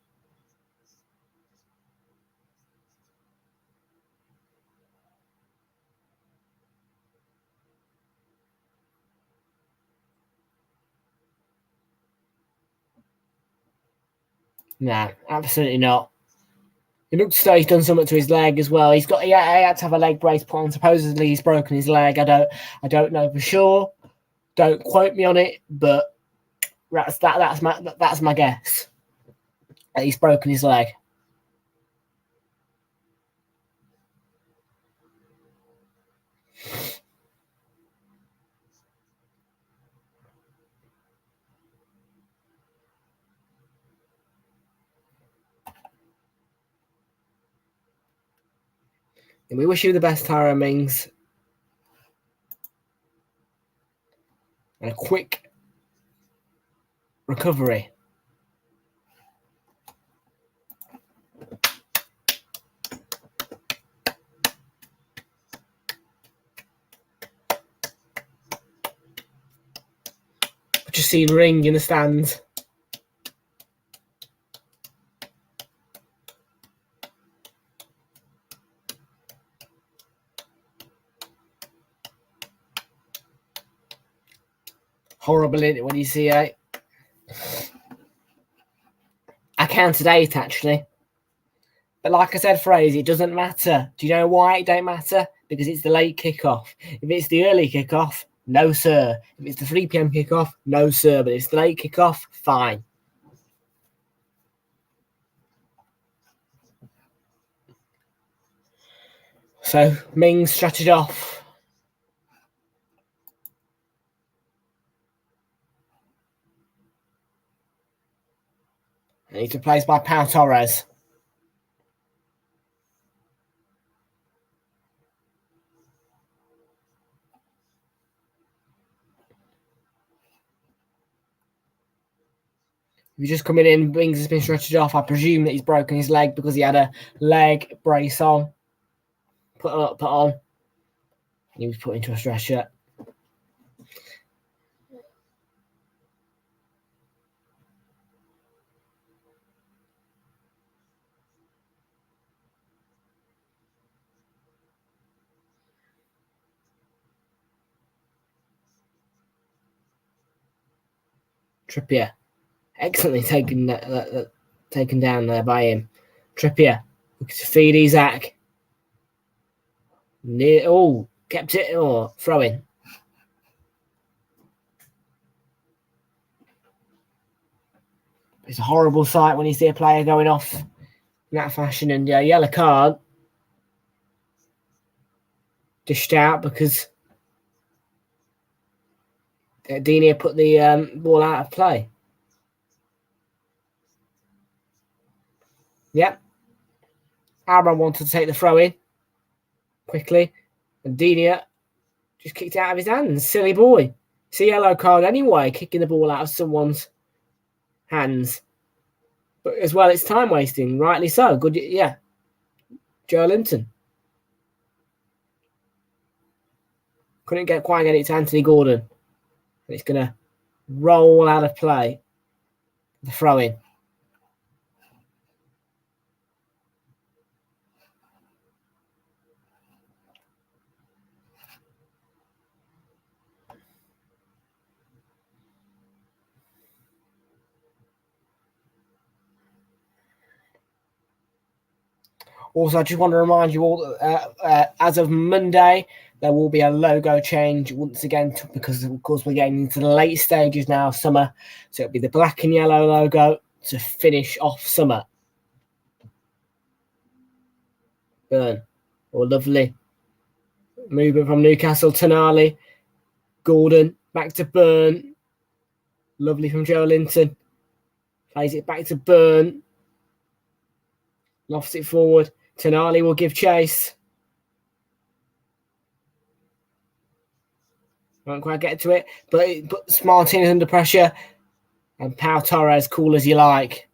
Nah, absolutely not. It looks like he's done something to his leg as well. He had to have a leg brace put on. Supposedly he's broken his leg. I don't know for sure. Don't quote me on it, but that's my guess. That he's broken his leg. And we wish you the best, Tyrone Mings. And a quick recovery. Just seen Ring in the stands. Horrible, isn't it, when you see it? I counted 8, actually. But like I said, Fraser, it doesn't matter. Do you know why it don't matter? Because it's the late kickoff. If it's the early kickoff, no, sir. If it's the 3 p.m. kickoff, no, sir. But if it's the late kickoff, fine. So, Mings stretched off. And he's replaced by Pau Torres. If you're just coming in, Mings has been stretched off. I presume that he's broken his leg because he had a leg brace on. Put on. And he was put into a stretcher. Trippier. Excellently taken down there by him. Trippier. Looking to feed Isaac. Kept it or throwing. It's a horrible sight when you see a player going off in that fashion, and yellow card dished out because Dini put the ball out of play. Yep. Aaron wanted to take the throw in quickly, and Dini just kicked it out of his hands. Silly boy. It's a yellow card anyway, kicking the ball out of someone's hands. But as well, it's time wasting, rightly so. Good, yeah. Joe Linton. Couldn't quite get it to Anthony Gordon. And it's going to roll out of play. The throw in. Also, I just want to remind you all that as of Monday, there will be a logo change once again because, of course, we're getting into the late stages now of summer. So it'll be the black and yellow logo to finish off summer. Burn. Lovely. Movement from Newcastle, Tonali. Gordon, back to Burn. Lovely from Joe Linton. Plays it back to Burn. Lofts it forward. Tonali will give chase. Won't quite get to it, but it puts Martinez under pressure. And Pau Torres, cool as you like.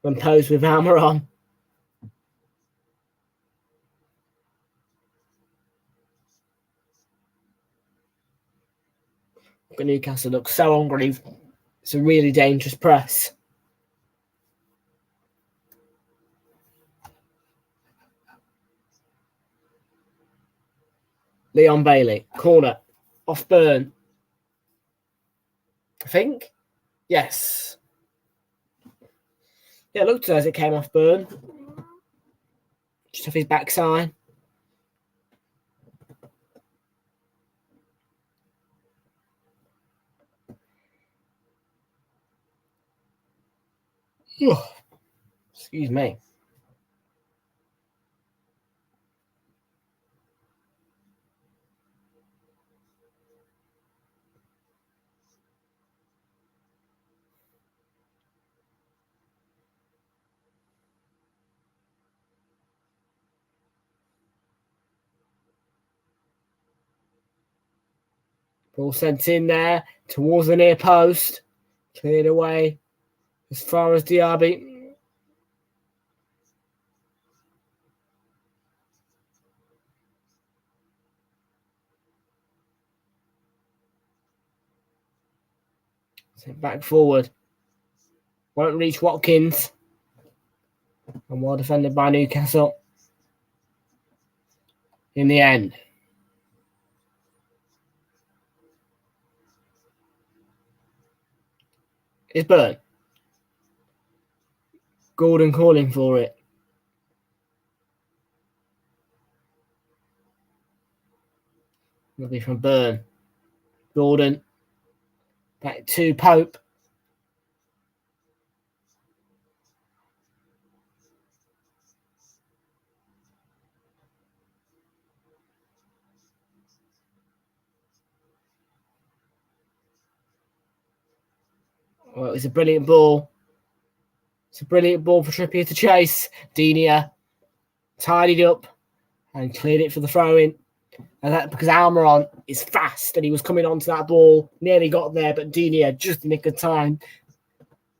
When posed with armour on. But Newcastle looks so hungry. It's a really dangerous press. Leon Bailey, corner, off Burn. I think. Yes. Yeah, it looked as it came off Burn. Just off his backside. Excuse me. Ball sent in there towards the near post. Cleared away as far as Diaby. Sent back forward. Won't reach Watkins. And well defended by Newcastle. In the end. It's Burn. Gordon calling for it. Will be from Burn. Gordon. Back to Pope. Well, it's a brilliant ball. It's a brilliant ball for Trippier to chase. Digne tidied up and cleared it for the throw-in. And that because Almiron is fast and he was coming onto that ball, nearly got there, but Digne, just in the nick of time,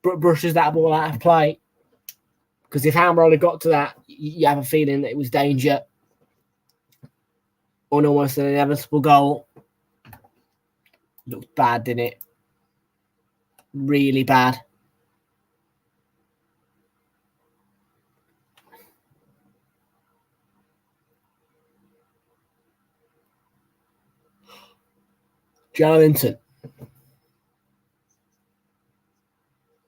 brushes that ball out of play. Because if Almiron had got to that, you have a feeling that it was danger. Or almost an inevitable goal. Looked bad, didn't it? Really bad. Joelinton.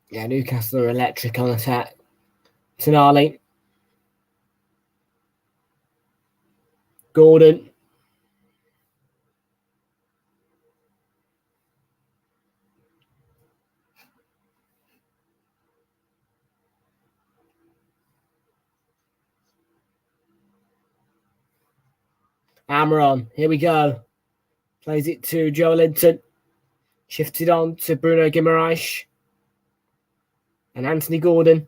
Yeah, Newcastle are electric on attack. Tonali. Gordon. Almiron. Here we go. Plays it to Joelinton. Shifted on to Bruno Guimaraes. And Anthony Gordon.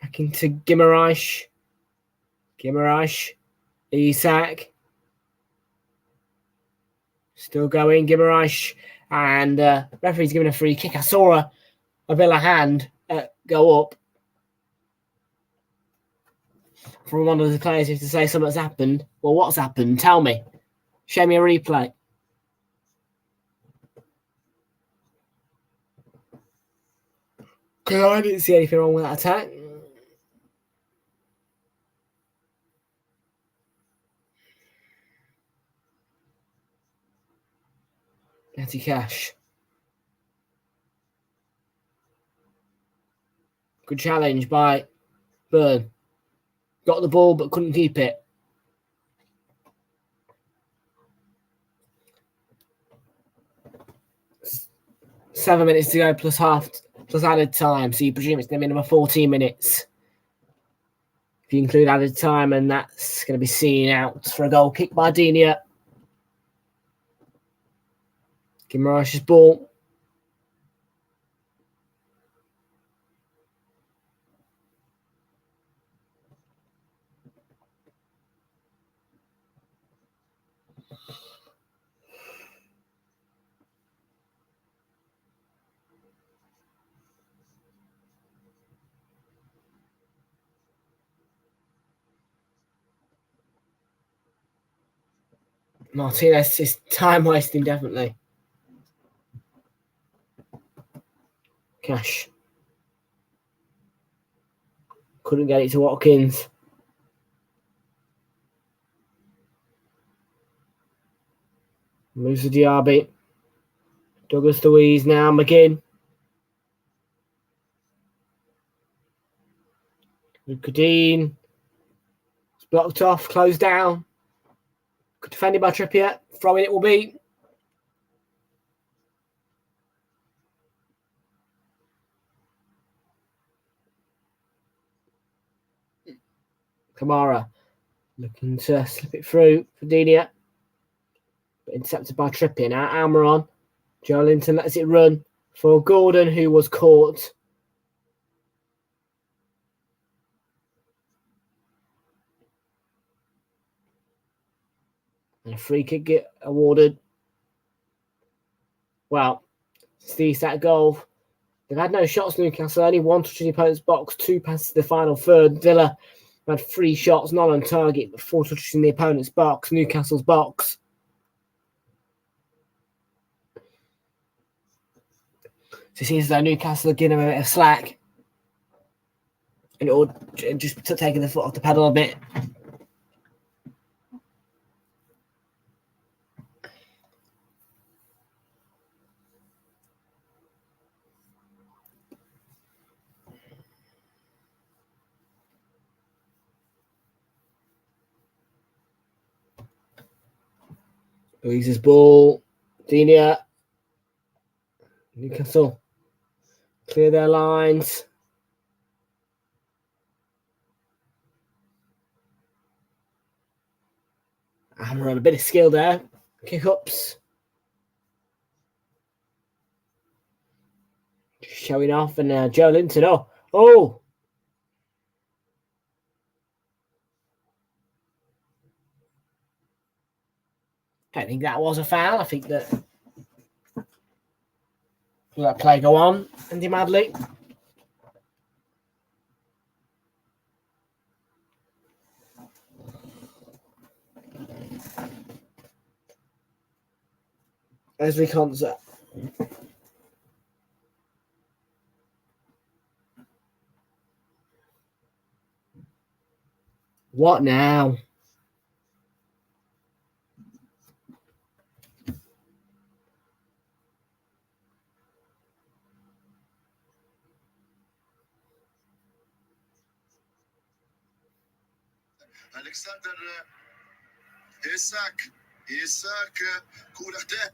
Back into Guimaraes. Guimaraes. Isak. Still going. Guimaraes. And referee's giving a free kick. I saw a Villa hand go up. For one of the players to say something's happened. Well, what's happened? Tell me. Show me a replay. Because I didn't see anything wrong with that attack. Matty Cash. Good challenge by Burn. Got the ball but couldn't keep it. Seven minutes to go plus added time. So you presume it's the minimum of 14 minutes. If you include added time, and that's going to be seen out for a goal kick by Digne. Guimaraes' ball. Martinez is time wasting, definitely. Cash. Couldn't get it to Watkins. Moves to Diaby. Douglas Luiz now. McGinn. Kadeen. It's blocked off. Closed down. Good defended by Trippier. Throwing it will be. Kamara. Looking to slip it through for Digne. But intercepted by Trippier. Now Almiron. Joelinton lets it run for Gordon, who was caught. And a free kick get awarded. Well, Steve set goal. They've had no shots, Newcastle. Only one touch in the opponent's box, 2 passes to the final third. Villa had 3 shots, none on target, but 4 touches in the opponent's box, Newcastle's box. So it seems as though Newcastle are giving them a bit of slack. And it will just taking the foot off the pedal a bit. Louise's ball. Dina. Newcastle clear their lines. Hammer on a bit of skill there. Kick ups. Showing off, and Joe Linton. Oh! I don't think that was a foul. I think that we'll let play go on. Andy Madley. Esri Concert. What now? Alexander Isak cool اهداف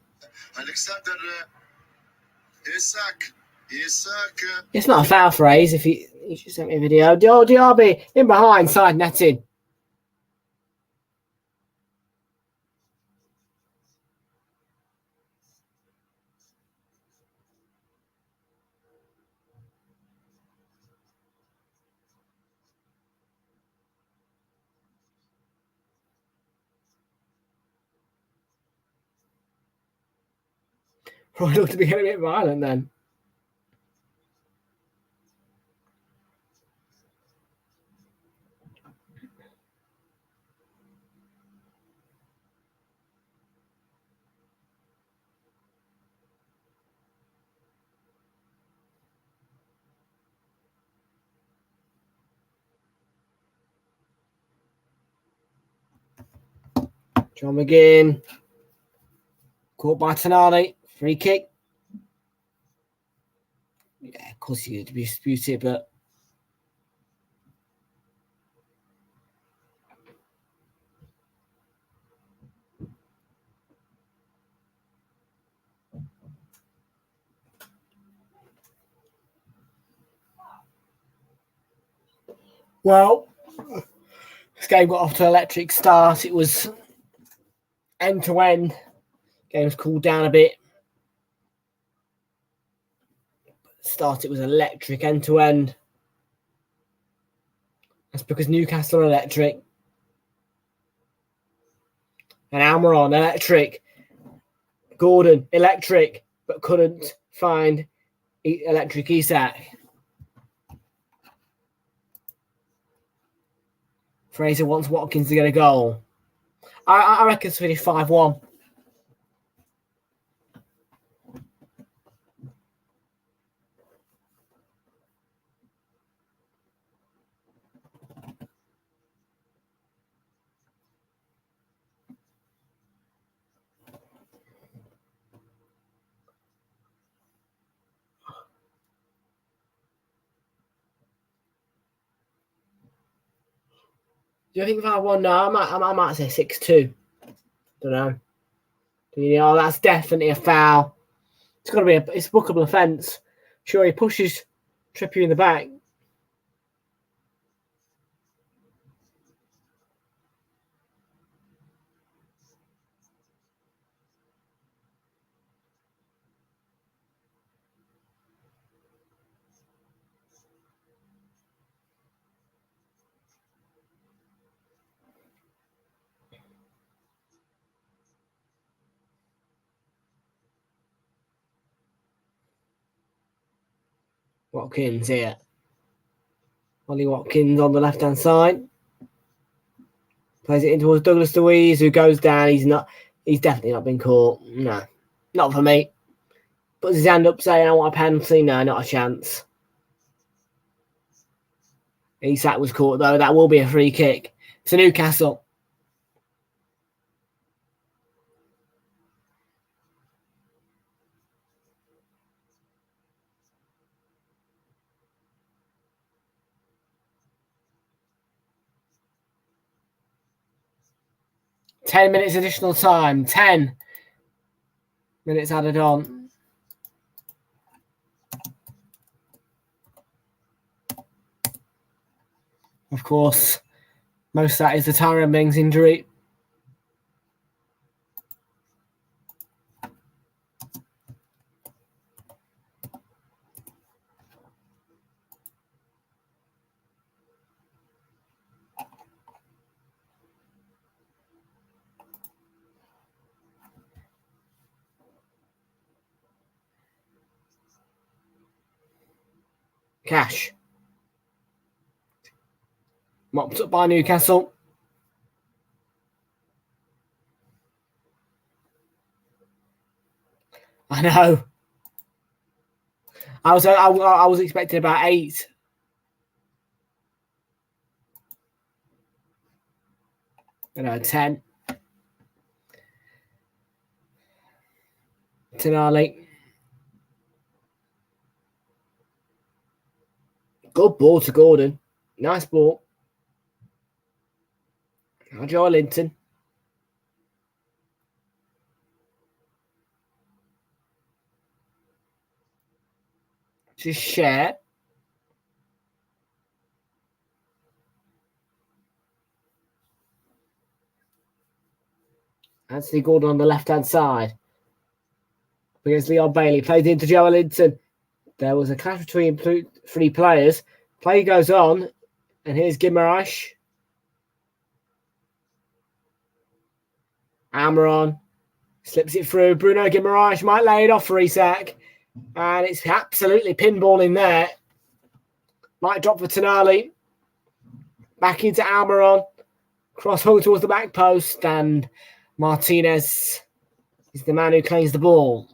Alexander Isak. It's not a foul phrase if he just sent me a video. Diaby in behind, side netting. Probably looked to be getting a bit violent then. John McGinn. Caught by Tonali. Free kick. Yeah, of course you to be disputed, but well, this game got off to an electric start. It was end to end. Game was cooled down a bit. Start, it was electric end to end. That's because Newcastle are electric. And Almiron, electric. Gordon, electric, but couldn't find electric Isak. Fraser wants Watkins to get a goal. I reckon it's finished 5-1. Do you think 5-1? No, I might say 6-2. Don't know. That's definitely a foul. It's got to be it's a bookable offence. Sure, he pushes Trippier in the back. Watkins here. Ollie Watkins on the left-hand side. Plays it in towards Douglas Luiz, who goes down. He's definitely not been caught. No, not for me. Puts his hand up saying, I want a penalty. No, not a chance. Isak was caught, though. That will be a free kick to Newcastle. Ten minutes additional time. 10 minutes added on. Of course, most of that is the Tyrone Mings injury. Cash. Mopped up by Newcastle. I know. I was expecting about 8. No, 10. Tonali. Good ball to Gordon. Nice ball. Now Joelinton. Just share. Anthony Gordon on the left-hand side. Against Leon Bailey. Played into Joelinton. There was a clash between 3 players. Play goes on. And here's Guimaraes. Almiron slips it through. Bruno Guimaraes might lay it off for Isak. And it's absolutely pinball in there. Might drop for Tonali. Back into Almiron. Cross hung towards the back post. And Martinez is the man who claims the ball.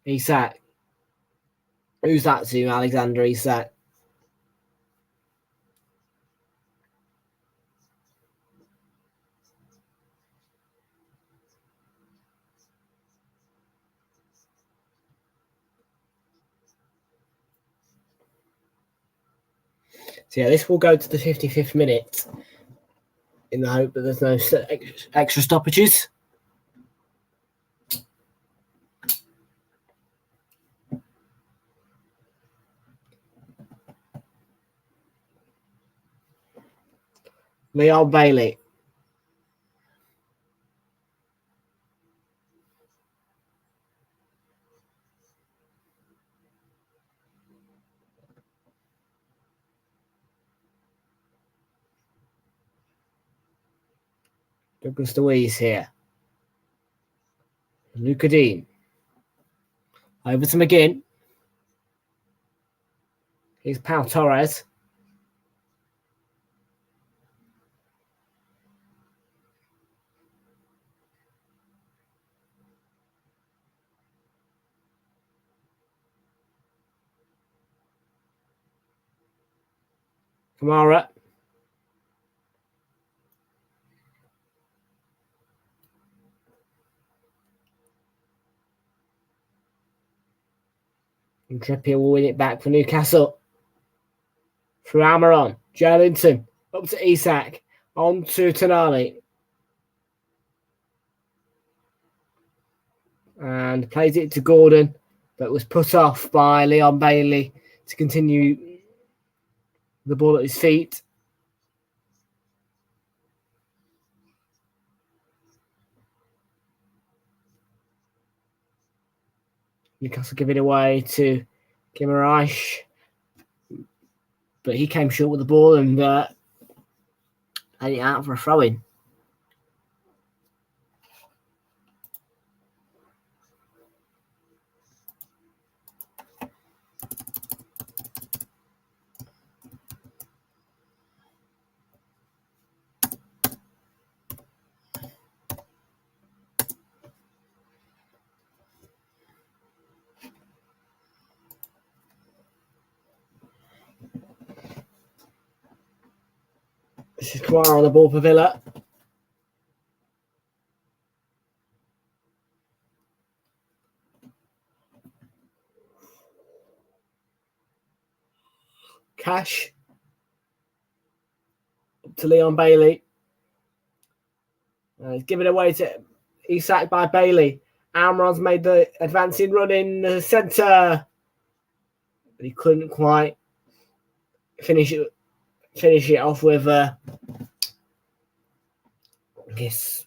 Isak. Who's that to? Alexander Isak. So yeah, this will go to the 55th minute in the hope that there's no extra stoppages. Leon Bailey. Douglas Luiz here. Luca Dean. Over to McGinn. Here's Pau Torres. Kamara. And Trippier will win it back for Newcastle. Through Almiron. Joelinton. Up to Isak. On to Tonali. And plays it to Gordon. But was put off by Leon Bailey to continue the ball at his feet. Newcastle give it away to Guimaraes, but he came short with the ball and had it out for a throw-in. This is Expire on the ball for Villa. Cash to Leon Bailey. He's given away to Isak by Bailey. Amron's made the advancing run in the centre, but he couldn't quite finish it off with I guess.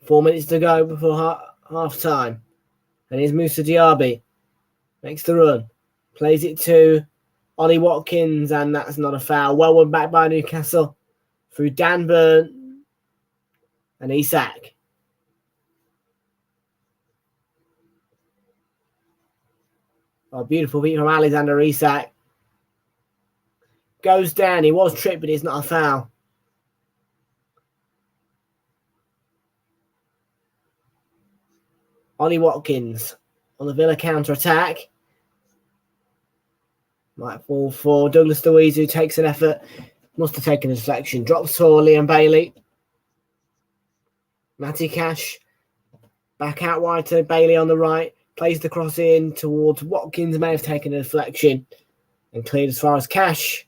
Four minutes to go before half time. And here's Moussa Diaby. Makes the run. Plays it to Ollie Watkins, and that's not a foul. Well won back by Newcastle through Dan Burn and Isak. Oh, beautiful beat from Alexander Isak. Goes down. He was tripped, but it's not a foul. Ollie Watkins on the Villa counter-attack. Might fall for Douglas Luiz, who takes an effort. Must have taken a deflection. Drops for Leon Bailey. Matty Cash. Back out wide to Bailey on the right. Plays the cross in towards Watkins. May have taken a deflection. And cleared as far as Cash,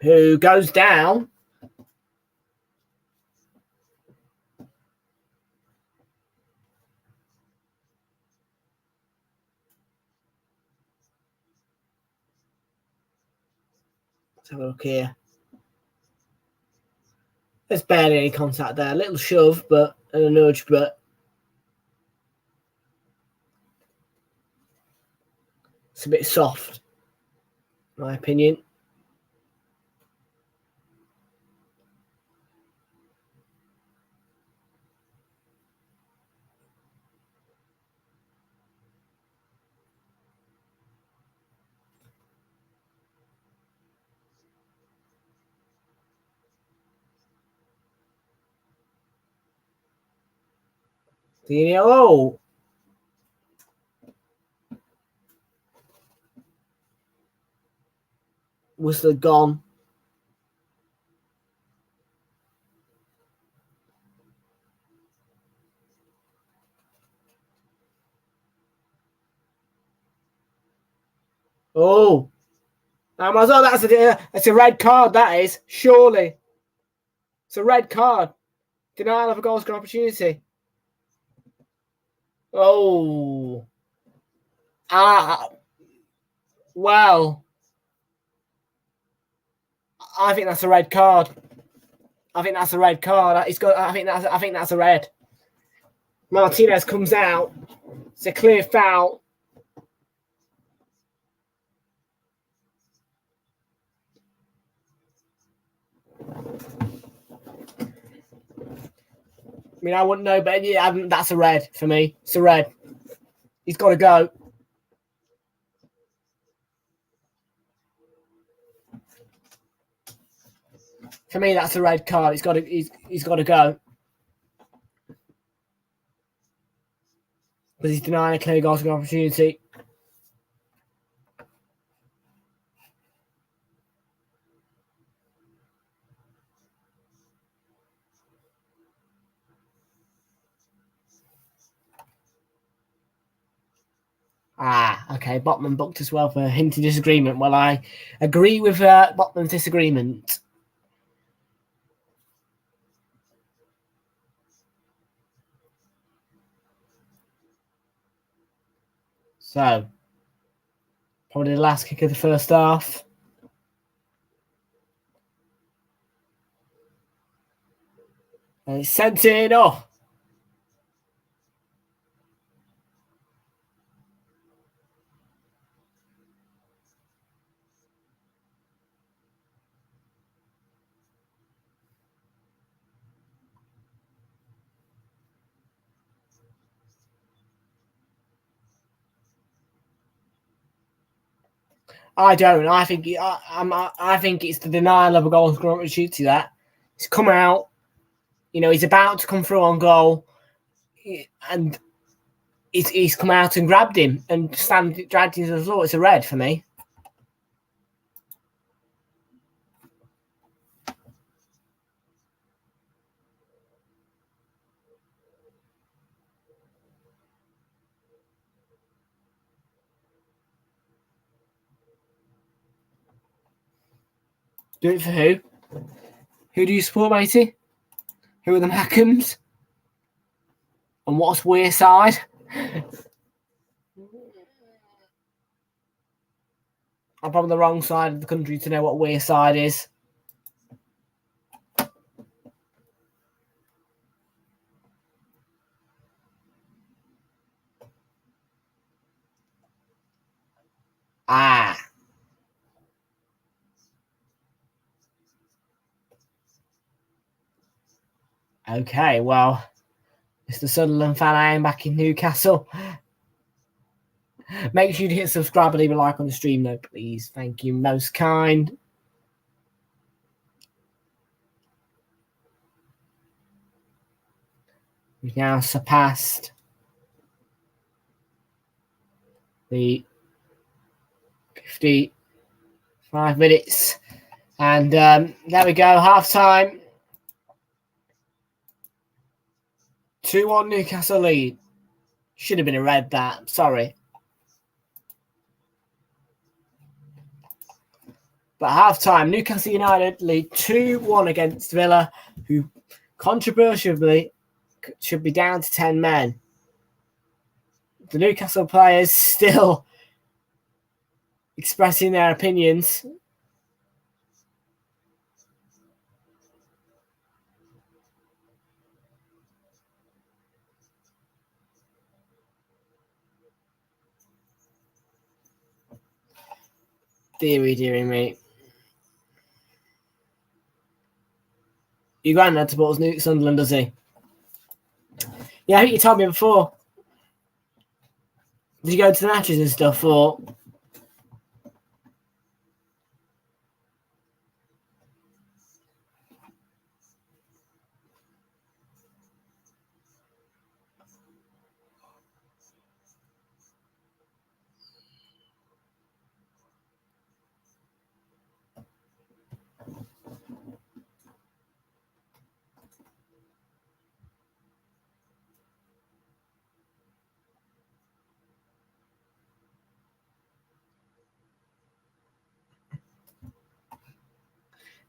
who goes down. Let's have a look here. There's barely any contact there. A little shove, and a nudge, but it's a bit soft, in my opinion. Oh! Whistle gone. Oh! That's a red card, that is. Surely. It's a red card. Denial of a goal score opportunity. Oh. Well. I think that's a red card. I think that's a red card. I think that's a red. Martinez comes out. It's a clear foul. I mean, I wouldn't know, but yeah, that's a red for me. It's a red. He's got to go. For me, that's a red card. He's got to go. Because he's denying a clear goal scoring opportunity. Okay. Botman booked as well for hinted disagreement. Well, I agree with Botman's disagreement. So, probably the last kick of the first half. And it's sent in. Oh. I don't. I think I think it's the denial of a goal from Shooty that. He's come out, he's about to come through on goal, and he's come out and grabbed him and dragged him to the floor. It's a red for me. Do it for who? Who do you support, matey? Who are the Mackhams? And what's Weir side? I'm probably the wrong side of the country to know what Weir side is. Ah. Okay, well, Mr. Sunderland fan, I am back in Newcastle. Make sure you hit subscribe and leave a like on the stream, though, please. Thank you, most kind. We've now surpassed the 55 minutes. And there we go, half-time. 2-1 Newcastle lead. Should have been a red, that. Sorry. But half-time, Newcastle United lead 2-1 against Villa, who controversially should be down to 10 men. The Newcastle players still expressing their opinions. Deary me. Your granddad supports Sunderland, does he? Yeah, I think you told me before. Did you go to the matches and stuff, or?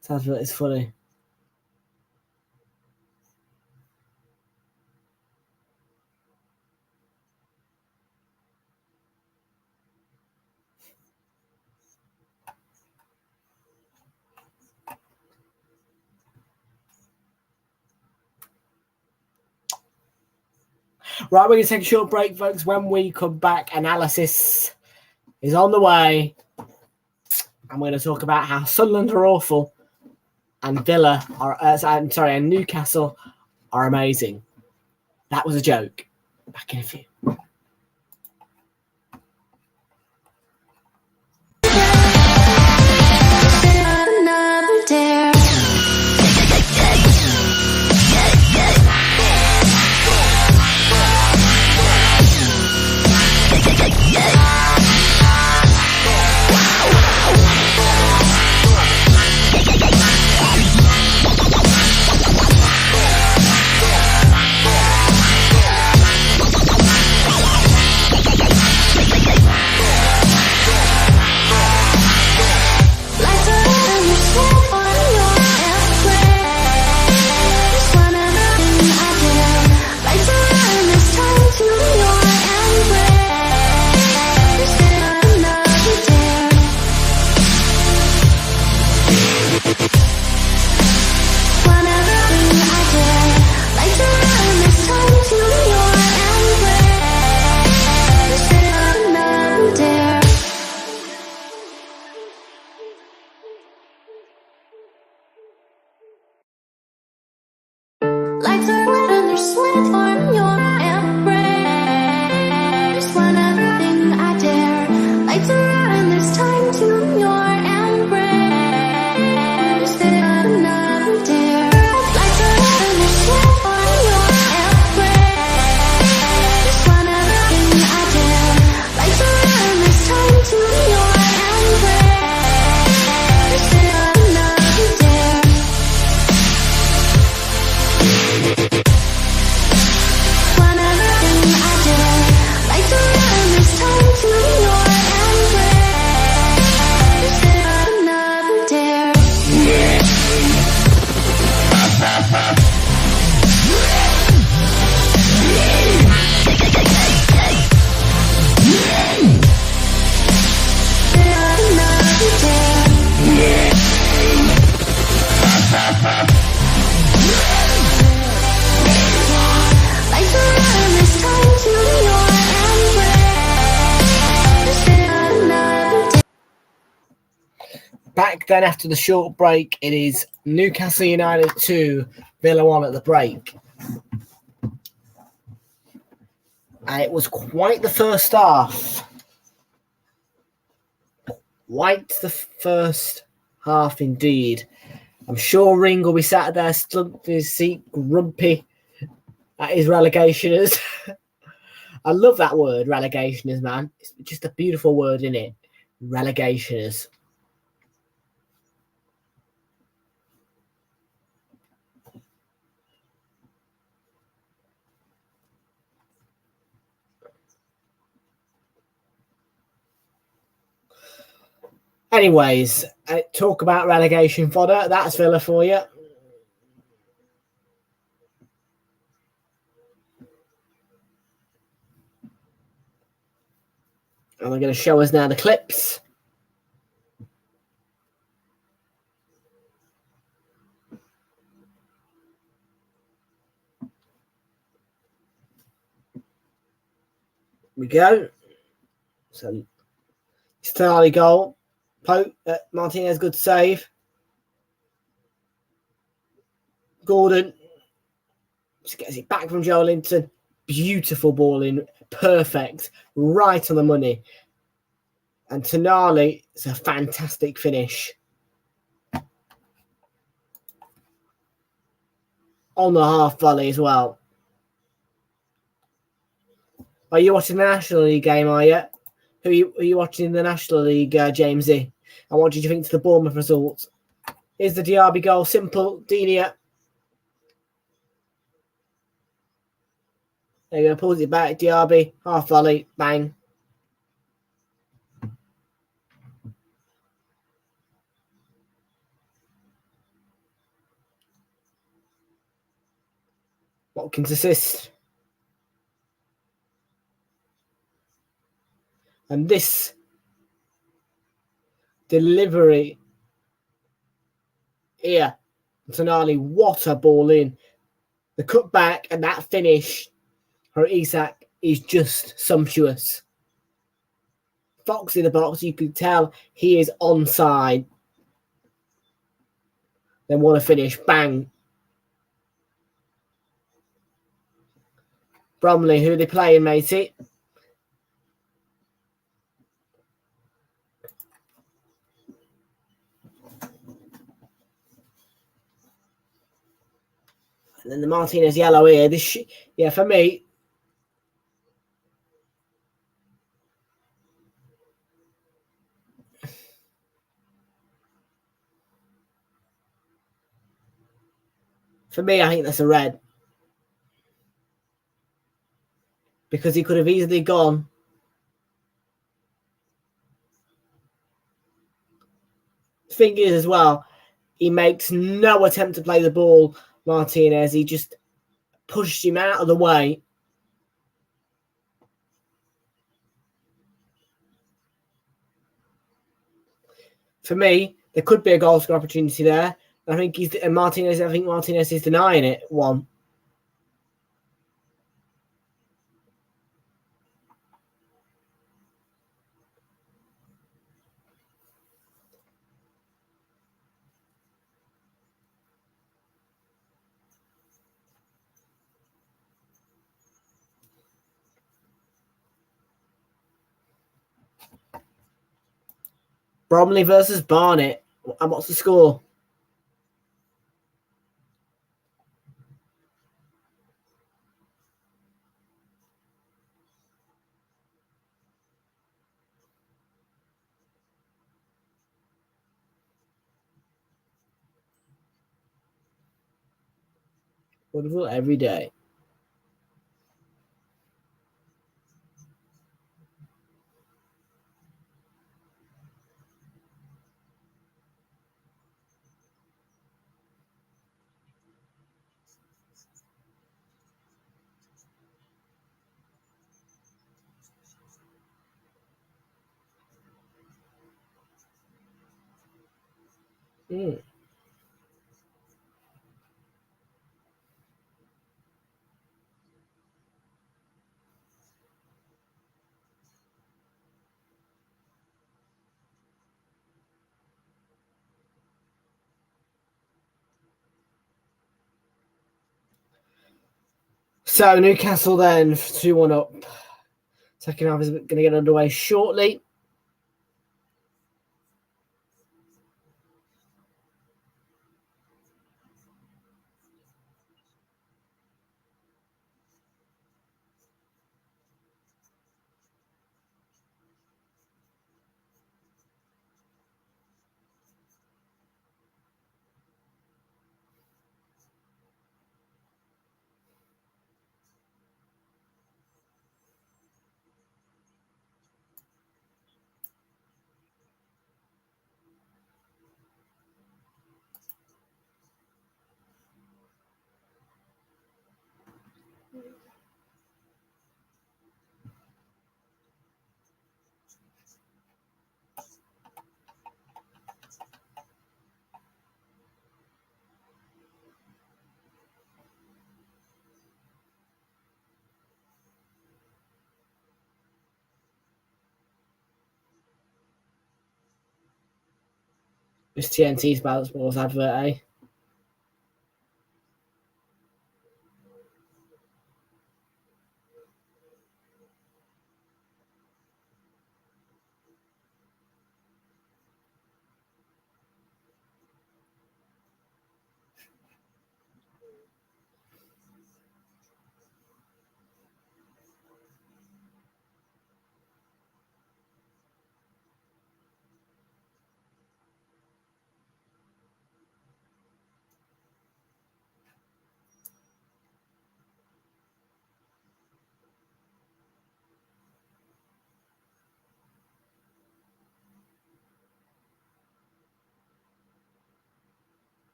Sounds like it's funny. Right, we're going to take a short break, folks. When we come back, analysis is on the way. I'm going to talk about how Sunderland are awful and Villa are, and Newcastle are amazing. That was a joke. Back in a few. Another dare. back then after the short break. It is Newcastle United 2, Villa 1 at the break. And it was quite the first half. Quite the first half indeed. I'm sure Ring will be sat there slumped in his seat, grumpy at his relegationers. I love that word, relegationers, man. It's just a beautiful word, isn't it? Relegationers. Anyways, talk about relegation fodder. That's Villa for you. And they're going to show us now the clips. We go. So, Sterling goal. Pope, Martinez, good save. Gordon just gets it back from Joelinton. Beautiful ball in. Perfect. Right on the money. And Tonali, it's a fantastic finish. On the half volley as well. Are you watching the National League game, are you? Who are you watching in the National League, Jamesy? And what did you think to the Bournemouth result? Here's the Diaby goal. Simple. Dinia. There you go. Pulls it back. Diaby. Half volley. Bang. Watkins assist. And this delivery here. Tonali, what a ball in. The cut back and that finish for Isak is just sumptuous. Fox in the box, you could tell he is onside. Then what a finish. Bang. Bromley, who are they playing, matey? And then the Martinez yellow here. Yeah, for me. For me, I think that's a red. Because he could have easily gone. The thing is as well, he makes no attempt to play the ball, Martinez. He just pushed him out of the way. For me, there could be a goal score opportunity there. I think Martinez is denying it. One. Bromley versus Barnett. And what's the score? Wonderful every day. Mm. So Newcastle then 2-1 up. Second half is going to get underway shortly. This TNT's Balance Sports advert, eh?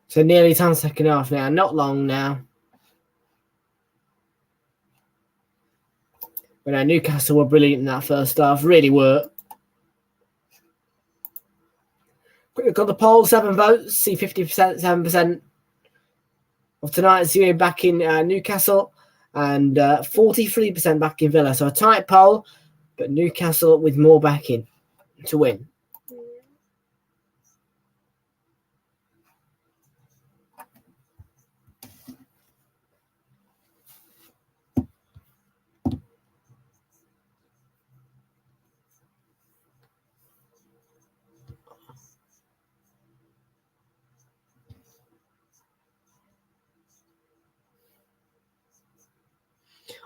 So nearly 10 second half now, not long now. But Newcastle were brilliant in that first half, really were. We've got the poll, 7 votes, see 50%, 7% of tonight's viewing back in Newcastle and 43% back in Villa. So a tight poll, but Newcastle with more backing to win.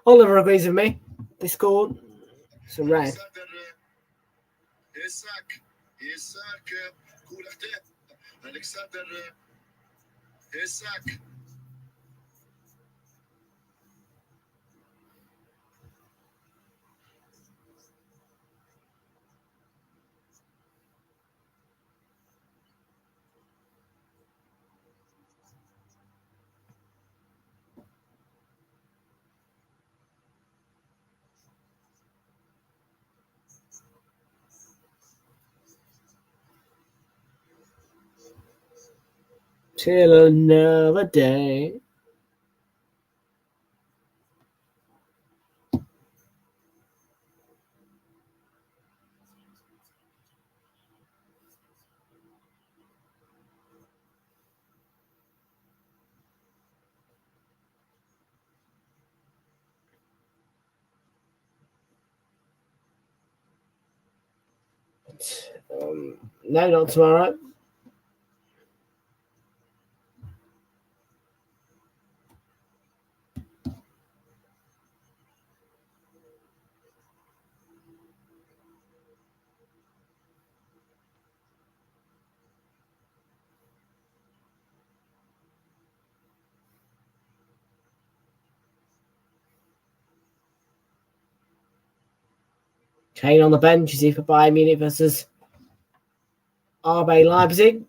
Oliver agrees with me. They scored. So red. Till another day. No, not tomorrow. Kane on the bench, is he for Bayern Munich versus RB Leipzig?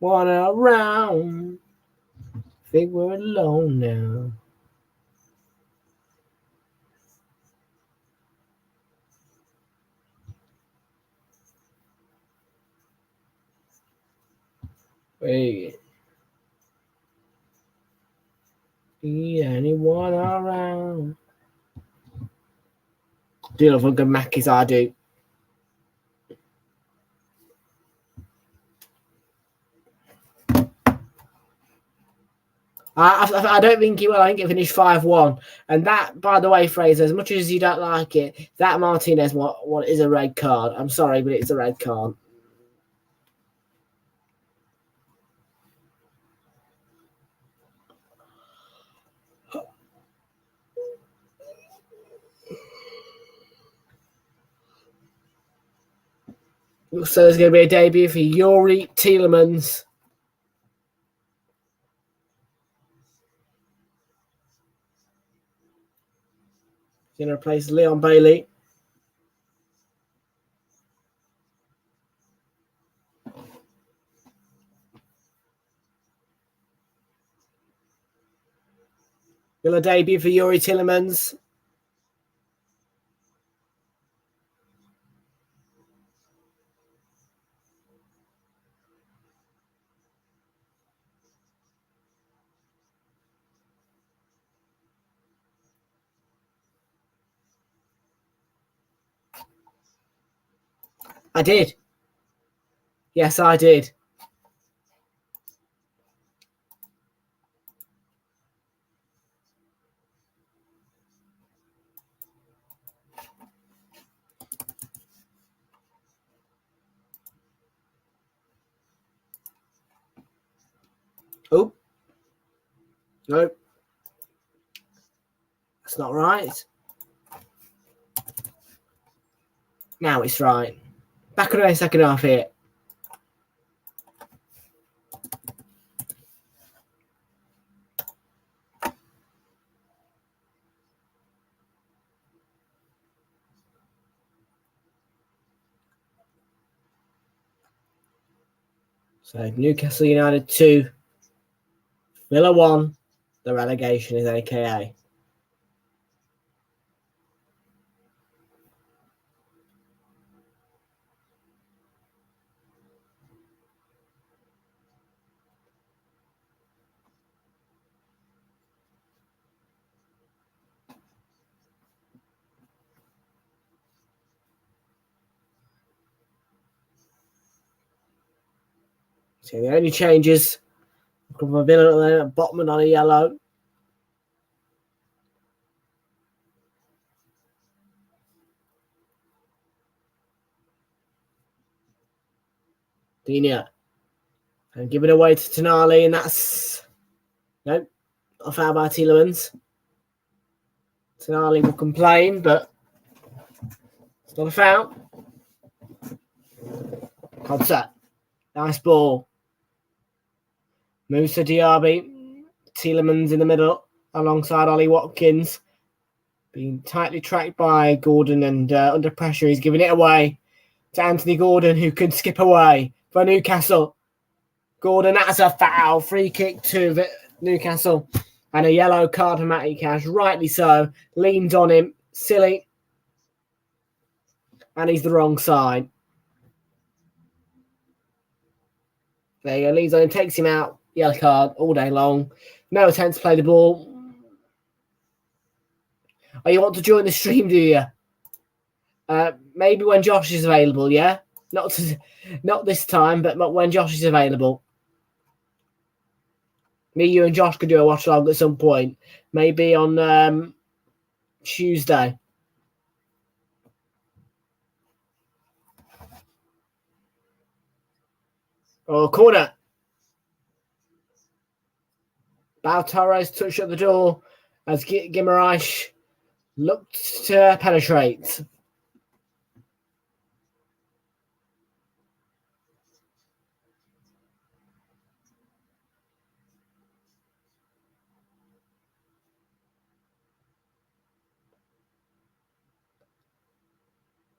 One around. Think we're alone now. Hey. Be anyone around? Do love a good Mackies, I do. I don't think he will. I think it finished 5-1. And that, by the way, Fraser, as much as you don't like it, that Martinez one is a red card. I'm sorry, but it's a red card. So there's going to be a debut for Yuri Tielemans. He's going to replace Leon Bailey. Will a debut for Yuri Tielemans. I did. Yes, I did. Oh. Nope. That's not right. Now it's right. Back on the second half here. So Newcastle United 2, Villa 1. The relegation is AKA. So the only changes from a Villa and Botman on a yellow. Dina. And give it away to Tonali, and that's nope, a foul by Tielemans. Tonali will complain, but it's not a foul. Concept. Nice ball. Moves to Diaby. Tielemans in the middle alongside Ollie Watkins. Being tightly tracked by Gordon and under pressure. He's giving it away to Anthony Gordon, who can skip away for Newcastle. Gordon, that's a foul. Free kick to Newcastle. And a yellow card for Matty Cash. Rightly so. Leans on him. Silly. And he's the wrong side. There you go. Leans on him. Takes him out. Yellow card all day long. No attempt to play the ball. Oh, you want to join the stream, do you? Maybe when Josh is available, yeah? Not this time, but when Josh is available. Me, you, and Josh could do a watch along at some point. Maybe on Tuesday. Oh, corner. Baltares touched at the door as Guimaraes looked to penetrate.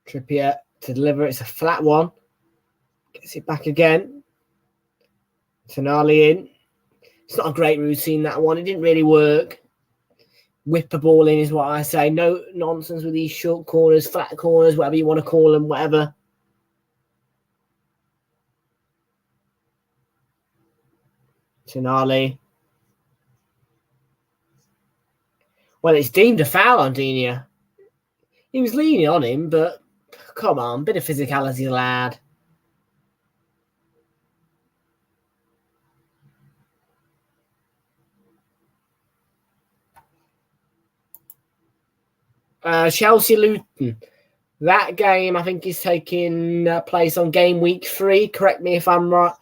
Trippier to deliver. It's a flat one. Gets it back again. Tonali in. It's not a great routine, that one. It didn't really work. Whip the ball in is what I say. No nonsense with these short corners, flat corners, whatever you want to call them, whatever. Tonali. Well, it's deemed a foul on Dina. He was leaning on him, but come on, bit of physicality, lad. Chelsea Luton. That game, I think, is taking place on game week 3. Correct me if I'm right.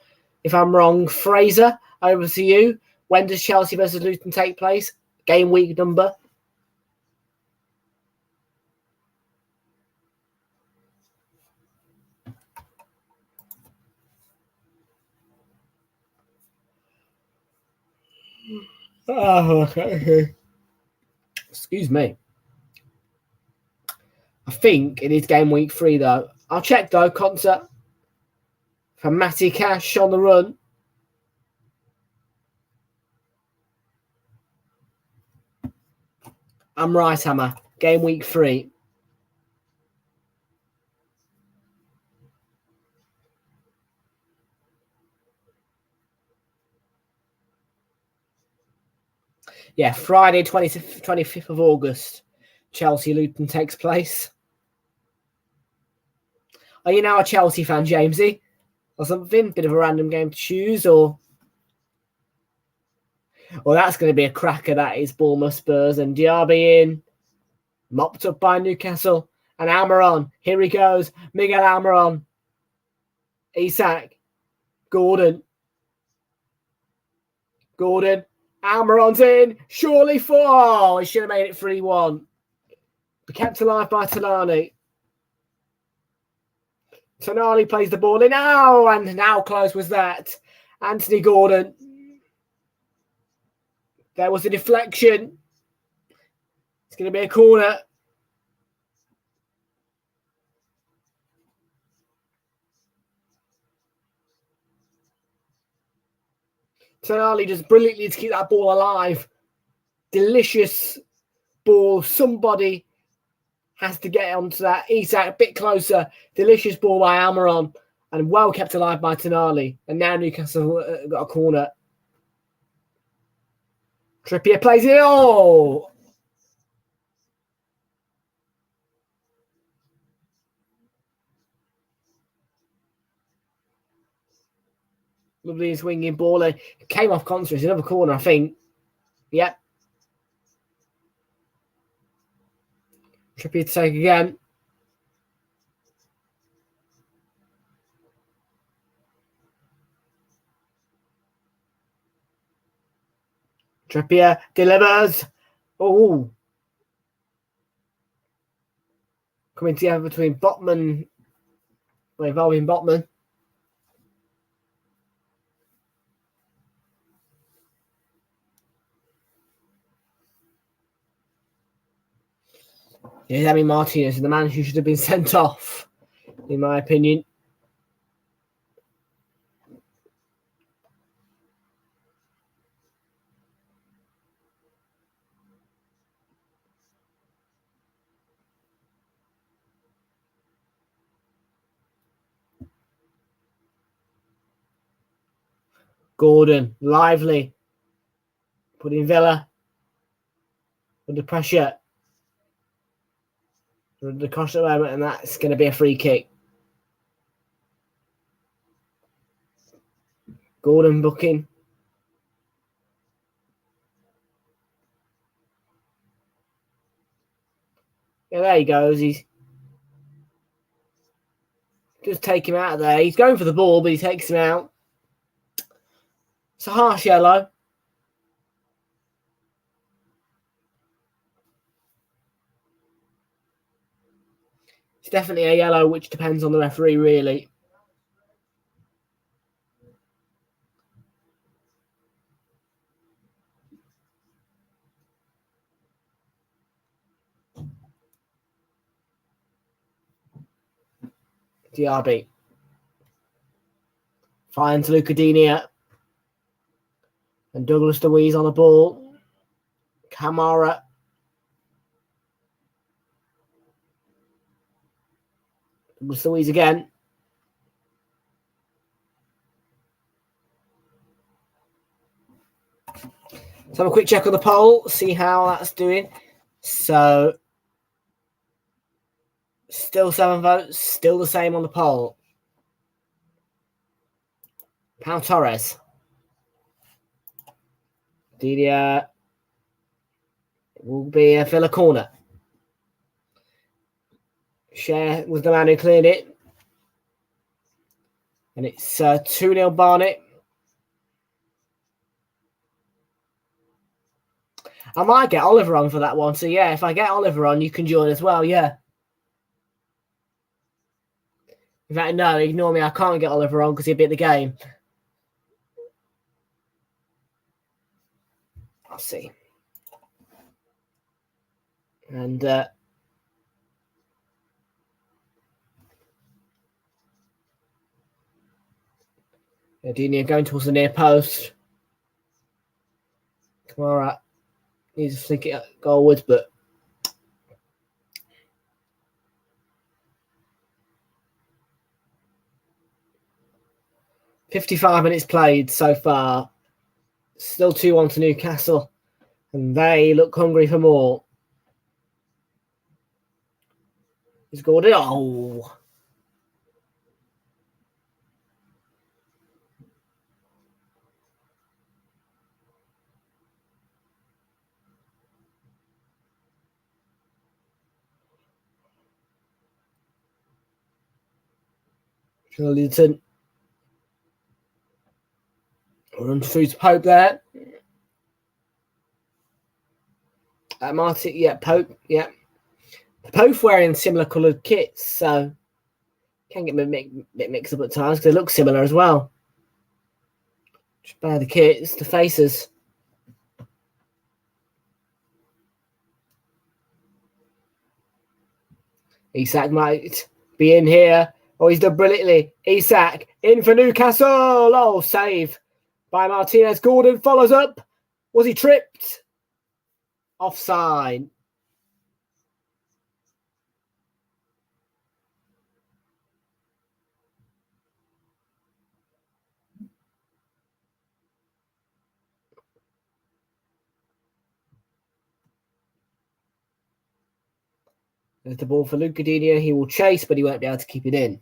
If I'm wrong, Fraser, over to you. When does Chelsea versus Luton take place? Game week number? Oh, okay. Excuse me. I think it is game week 3, though. I'll check, though. Concert for Matty Cash on the run. I'm right, Hammer. Game week 3. Yeah, Friday, 25th of August, Chelsea Luton takes place. Are you now a Chelsea fan, Jamesy? Or something? Bit of a random game to choose, or... Well, that's going to be a cracker, that is. Bournemouth Spurs and Diaby in. Mopped up by Newcastle. And Almiron. Here he goes. Miguel Almiron. Isak. Gordon. Almiron's in. Surely 4. He should have made it 3-1. But kept alive by Tonali. Tonali plays the ball in. Oh, and how close was that? Anthony Gordon. There was a deflection. It's going to be a corner. Tonali does brilliantly to keep that ball alive. Delicious ball. Somebody has to get onto that. Isak a bit closer. Delicious ball by Almiron. And well kept alive by Tonali. And now Newcastle got a corner. Trippier plays it. Oh! Lovely swinging ball. It came off Constance. Another corner, I think. Yep. Trippier to take again. Trippier delivers. Oh. Coming together between Botman. Involving Botman. Yeah, Emi Martinez is the man who should have been sent off, in my opinion. Gordon, lively. Putting Villa under pressure. The cross at the moment, and that's going to be a free kick. Gordon booking. Yeah, there he goes. He's just take him out of there. He's going for the ball, but he takes him out. It's a harsh yellow. It's definitely a yellow, which depends on the referee, really. Diaby. Finds Luca Digne. And Douglas Luiz on the ball. Kamara. Douglas Luiz again. Let's have a quick check on the poll, see how that's doing. So, still 7 votes, still the same on the poll. Pau Torres. Didier will be a Villa corner. Cher was the man who cleared it. And it's 2-0 Barnet. I might get Oliver on for that one. So, yeah, if I get Oliver on, you can join as well, yeah. In fact, no, ignore me. I can't get Oliver on because he'll be at the game. I'll see. And Dini going towards the near post. Kamara needs to flick it goalwards, but .55 minutes played so far. Still 2-1 to Newcastle. And they look hungry for more. He's scored it. Oh. Linton. Run through to Pope there. Martin, yeah, Pope, yeah. Both wearing similar coloured kits, so can get a bit mixed up at times because they look similar as well. Just bear the kits, the faces. Isak might be in here. Oh, he's done brilliantly. Isak in for Newcastle. Oh, save by Martinez. Gordon follows up. Was he tripped? Offside. There's the ball for Luca Digne. He will chase, but he won't be able to keep it in.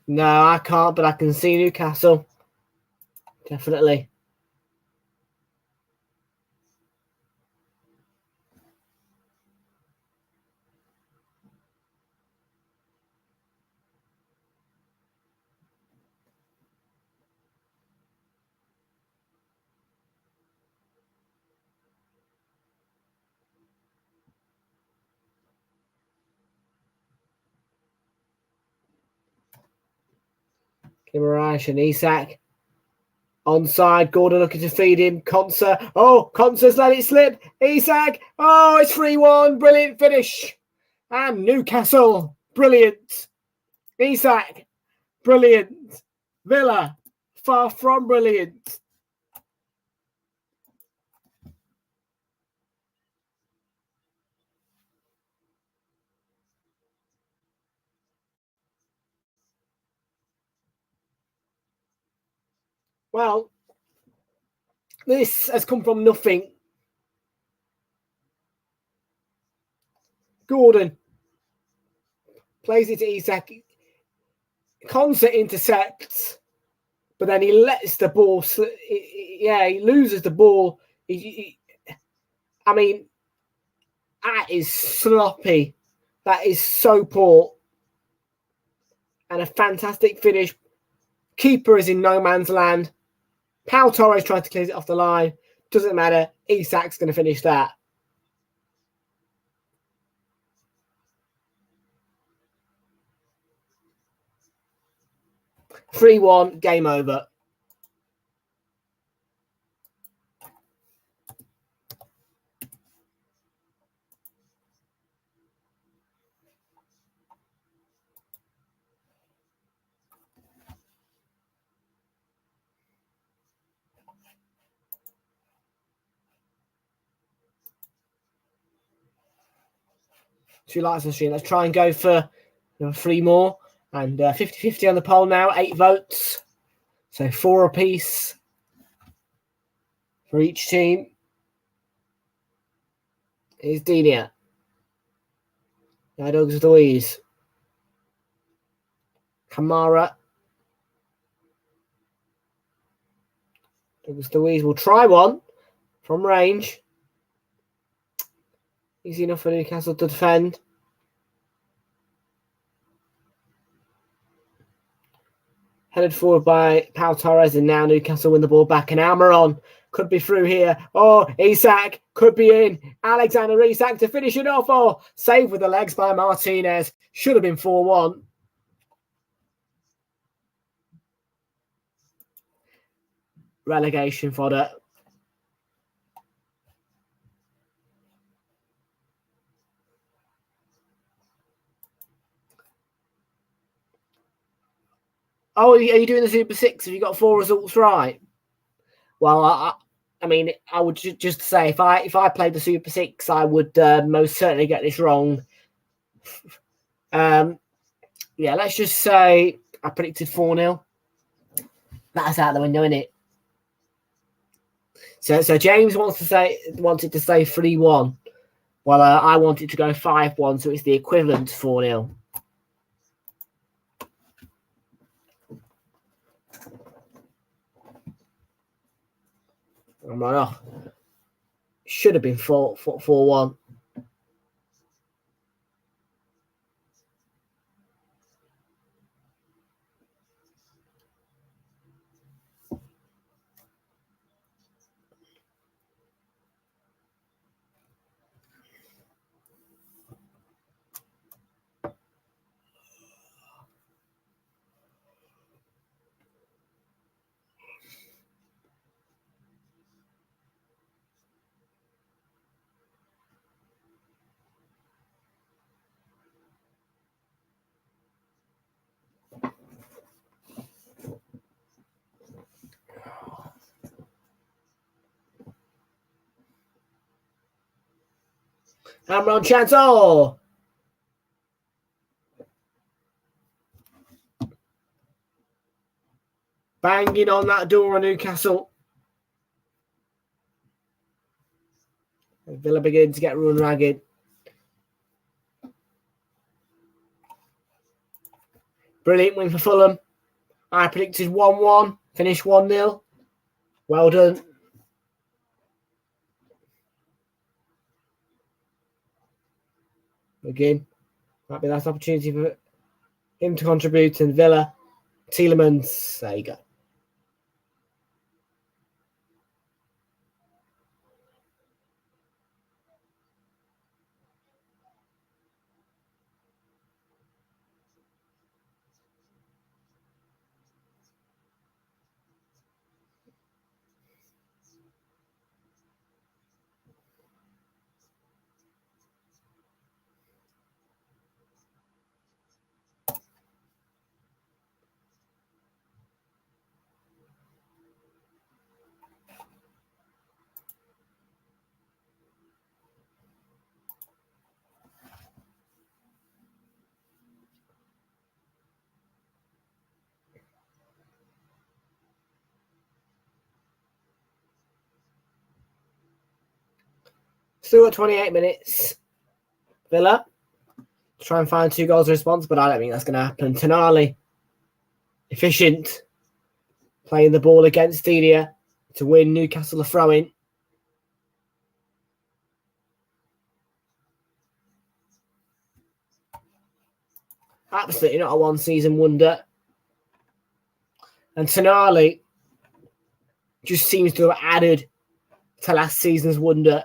No, I can't, but I can see Newcastle. Definitely. Kimarash and Isak. Onside, Gordon looking to feed him. Konsa. Oh, Konsa's let it slip. Isak. Oh, it's 3-1. Brilliant finish. And Newcastle. Brilliant. Isak. Brilliant. Villa. Far from brilliant. Well, this has come from nothing. Gordon plays it to Isak. Konsa intercepts, but then he lets the ball. He loses the ball. I mean, that is sloppy. That is so poor. And a fantastic finish. Keeper is in no man's land. Pau Torres trying to clear it off the line. Doesn't matter. Isak's going to finish that. (3-1), game over. 2 likes on the stream. Let's try and go for 3 more. And 50-50 on the poll now. 8 votes. So 4 apiece for each team. Here's Denia. Now Douglas Louise. Kamara. Douglas Louise will try one from range. Easy enough for Newcastle to defend. Headed forward by Pau Torres, and now Newcastle win the ball back. And Almiron could be through here. Oh, Isak could be in. Alexander Isak to finish it off. Oh, saved with the legs by Martinez. Should have been 4-1. Relegation fodder. Oh, are you doing the Super 6? Have you got 4 results right? Well, I mean, I would just say if I played the Super 6, I would most certainly get this wrong. Yeah, let's just say I predicted 4-0. That's out the window, isn't it? So James wanted to say 3-1. Well, I wanted to go 5-1, so it's the equivalent to 4-0. I'm right off. Should have been 4-1. Amron Chantal. Banging on that door of Newcastle. Villa begin to get run ragged. Brilliant win for Fulham. I predicted 1-1. Finished 1-0. Well done. Again, might be a nice opportunity for him to contribute. And Villa, Tielemans, there you go. Still at 28 minutes. Villa try and find 2 goals response, but I don't think that's going to happen. Tonali, efficient, playing the ball against Delia to win Newcastle a throw-in. Absolutely not a one-season wonder. And Tonali just seems to have added to last season's wonder.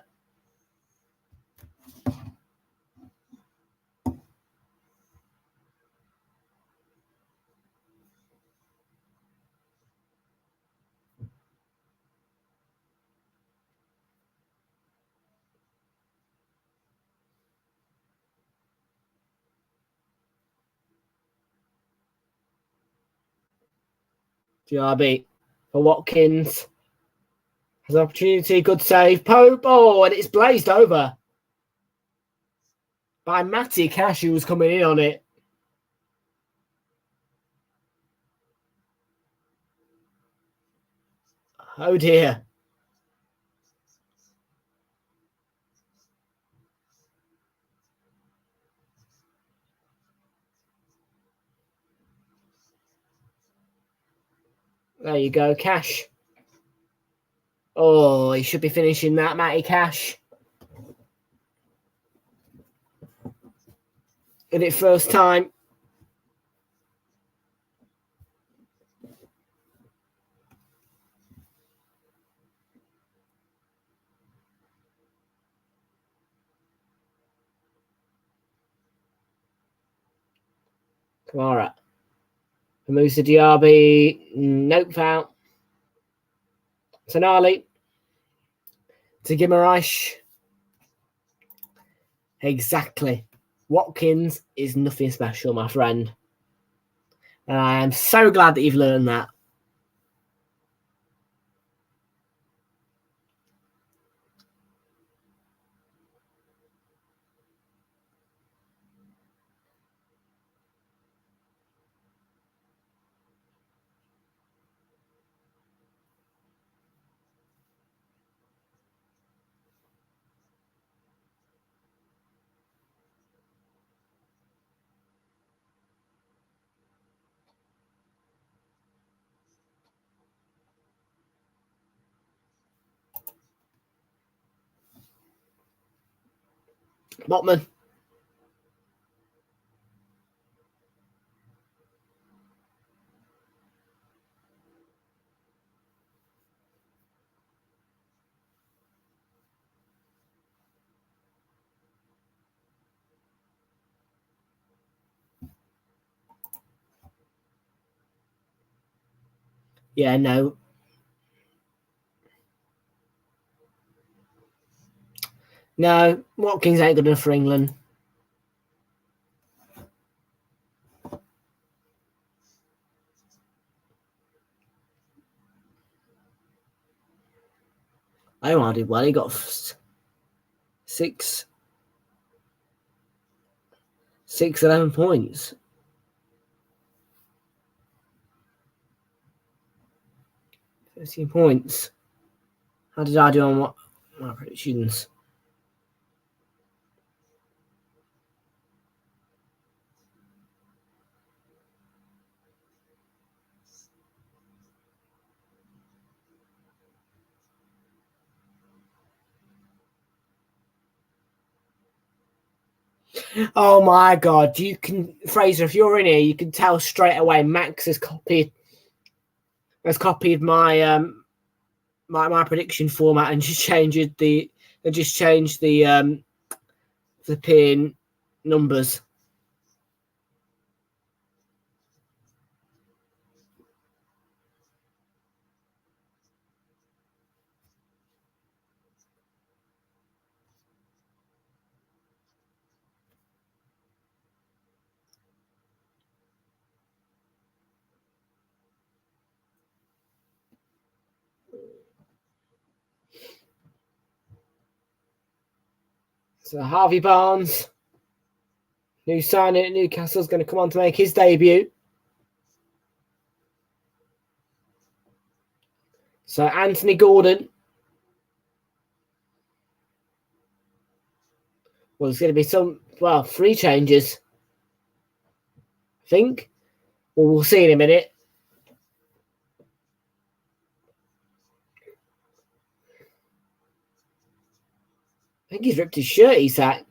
GRB for Watkins. Has an opportunity. Good save. Pope. Oh, and it's blazed over. by Matty Cash, who was coming in on it. Oh dear. There you go, Cash. Oh, he should be finishing that, Matty Cash. Did it first time. Kamara. Musa Diaby. Nope, foul. Tonali. To Guimaraes. Exactly. Watkins is nothing special, my friend. And I am so glad that you've learned that. Botman. Yeah, no. No, Watkins ain't good enough for England. Omar did well. He got 11 points. 13 points. How did I do on what my predictions? Oh my god, you can, Fraser, if you're in here, you can tell straight away Max has copied my my prediction format and just changed the pin numbers. So Harvey Barnes, new signing at Newcastle, is going to come on to make his debut. So Anthony Gordon. Well, there's going to be three changes, I think. Well, we'll see in a minute. I think he's ripped his shirt, Isak.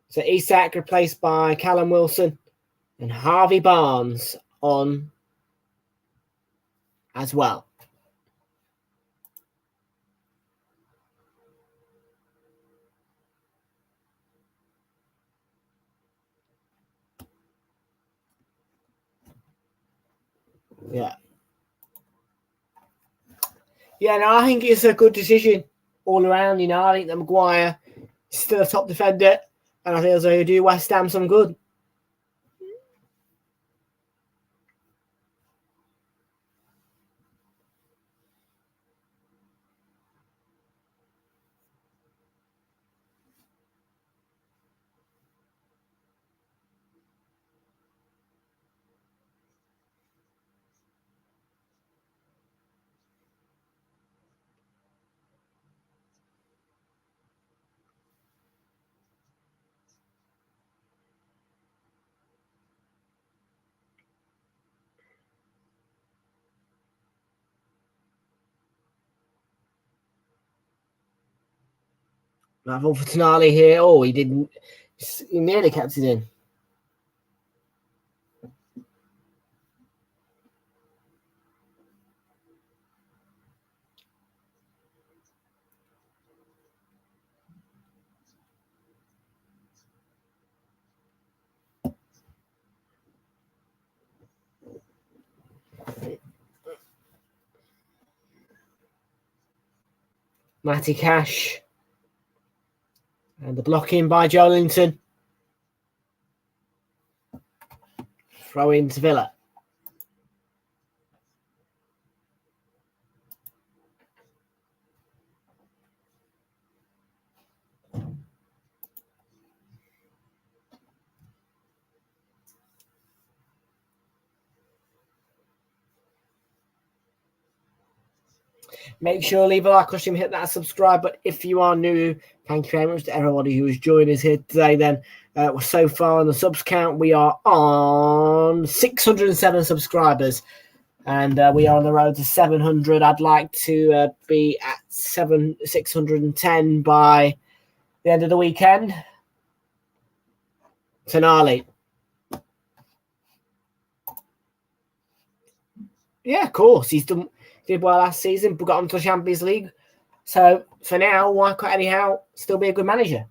So Isak replaced by Callum Wilson and Harvey Barnes on as well. Yeah. Yeah, no, I think it's a good decision all around. You know, I think that Maguire is still a top defender, and I think it's going to do West Ham some good. I've all for Tonali here. Oh, he didn't. He nearly kept it in. Matty Cash. And the blocking by Joelinton. Throw in to Villa. Make sure leave a like or hit that subscribe. But if you are new, thank you very much to everybody who has joined us here today. Then so far on the subs count, we are on 607 subscribers, and we are on the road to 700. I'd like to be at 610 by the end of the weekend. Tonali. Yeah, of course. Did well last season, but got onto the Champions League. So for now, why can't Eddie Howe still be a good manager?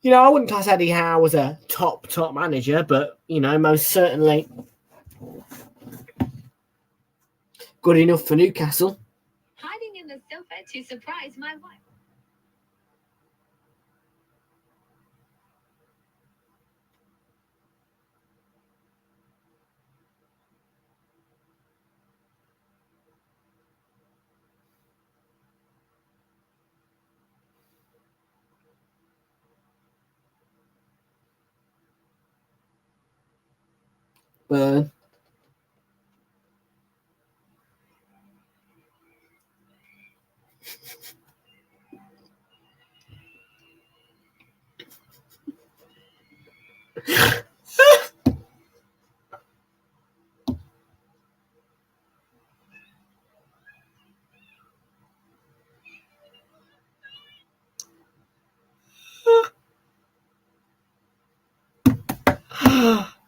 You know, I wouldn't class Eddie Howe as a top manager, but, you know, most certainly good enough for Newcastle. Hiding in the sofa to surprise my wife. Burn.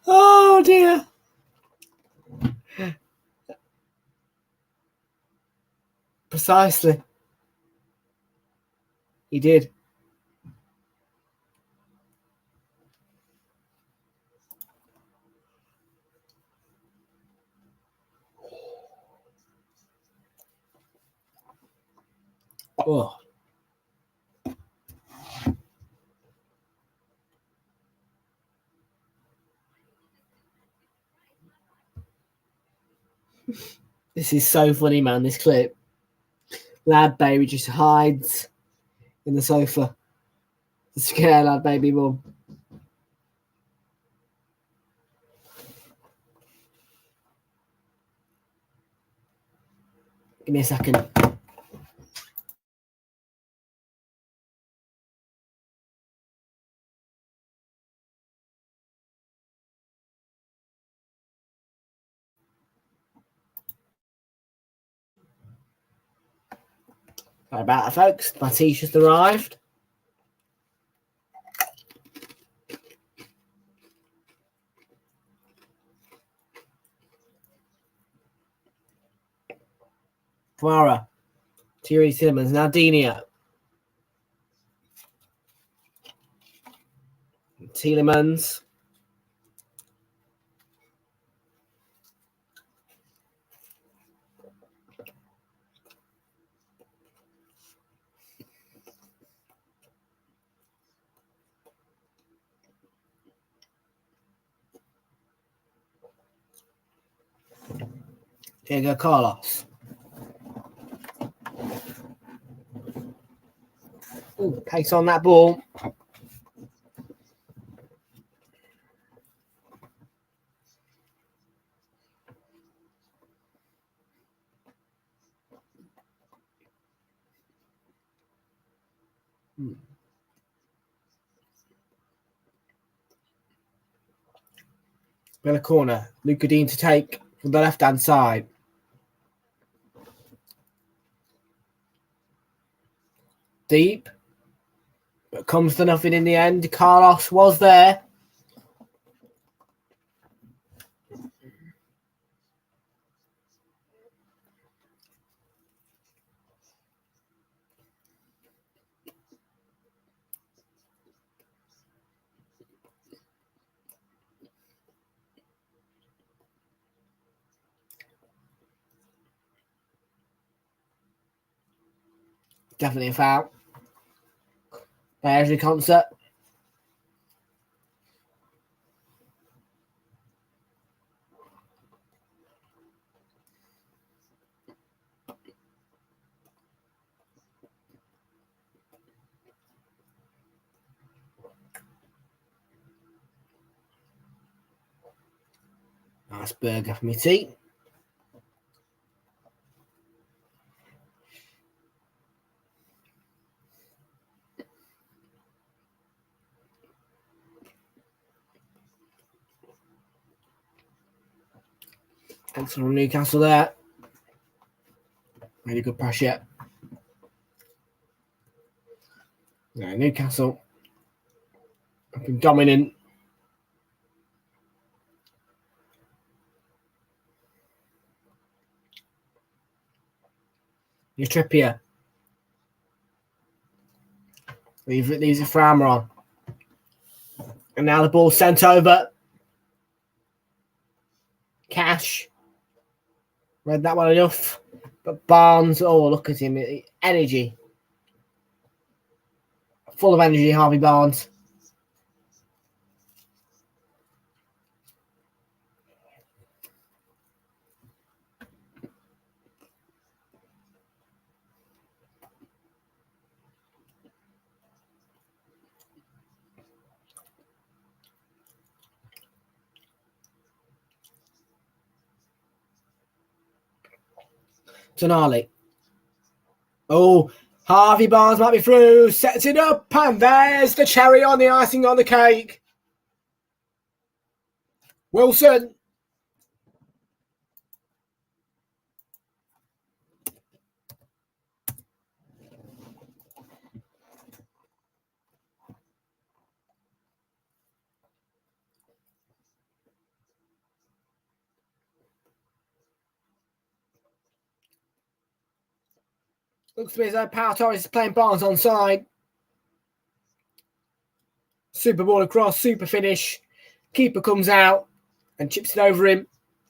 Oh dear. Precisely. He did. Oh. This is so funny, man, this clip. Lad baby just hides in the sofa to scare lad baby mum. Give me a second. Right about it, folks. My tea's just arrived. Quara, Thierry Simmons, Nardinho, Tielemans, Diego Carlos. Ooh, pace on that ball. Villa corner. Luca Dean to take from the left-hand side. Deep. But comes to nothing in the end. Carlos was there. Definitely a foul. There's your concert. Nice burger for me tea. Excellent Newcastle there. Really good press yet. Yeah, Newcastle have been dominant. Your Trippier. Leaves a Framer on. And now the ball sent over. Cash. Read that one enough. But Barnes, oh, look at him. Energy. Full of energy, Harvey Barnes. Tonali. Oh, Harvey Barnes might be through. Sets it up. And there's the cherry on the icing on the cake. Wilson. Looks to me as though Pau Torres is playing Barnes onside. Super ball across, super finish. Keeper comes out and chips it over him.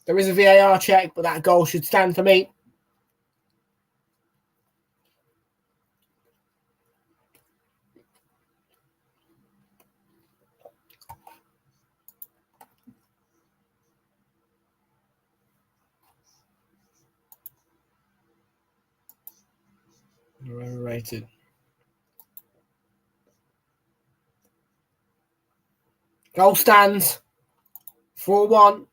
There is a VAR check, but that goal should stand for me. Overrated. Goal stands. 4-1.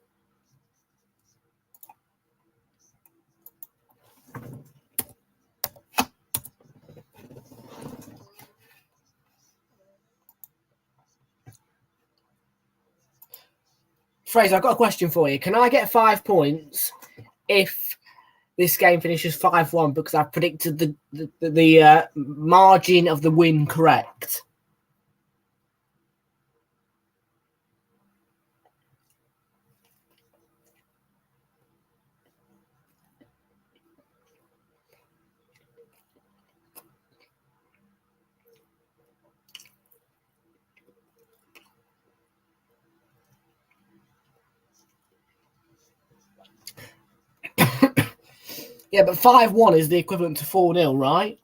Fraser, I've got a question for you. Can I get 5 points if this game finishes 5-1 because I've predicted the margin of the win correct? Yeah, but 5-1 is the equivalent to 4-0, right?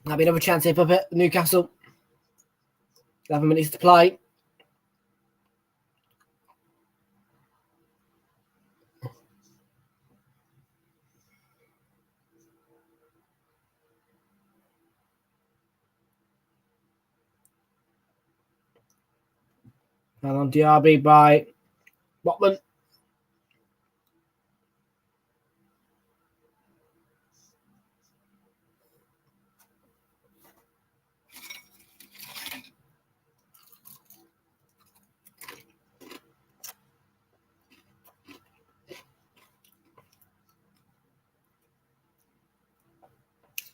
Might be another chance here for Newcastle. 11 minutes to play. And on DRB by Botman.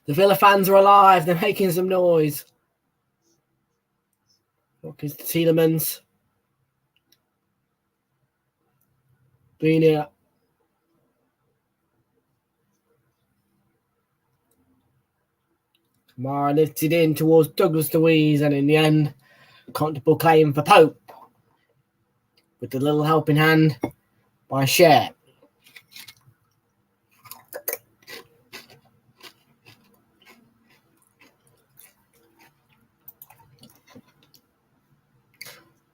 The Villa fans are alive. They're making some noise. Walkins to Tielemans. Benia. Kamara lifted in towards Douglas Luiz, and in the end, comfortable claim for Pope. With the little helping hand by Cher.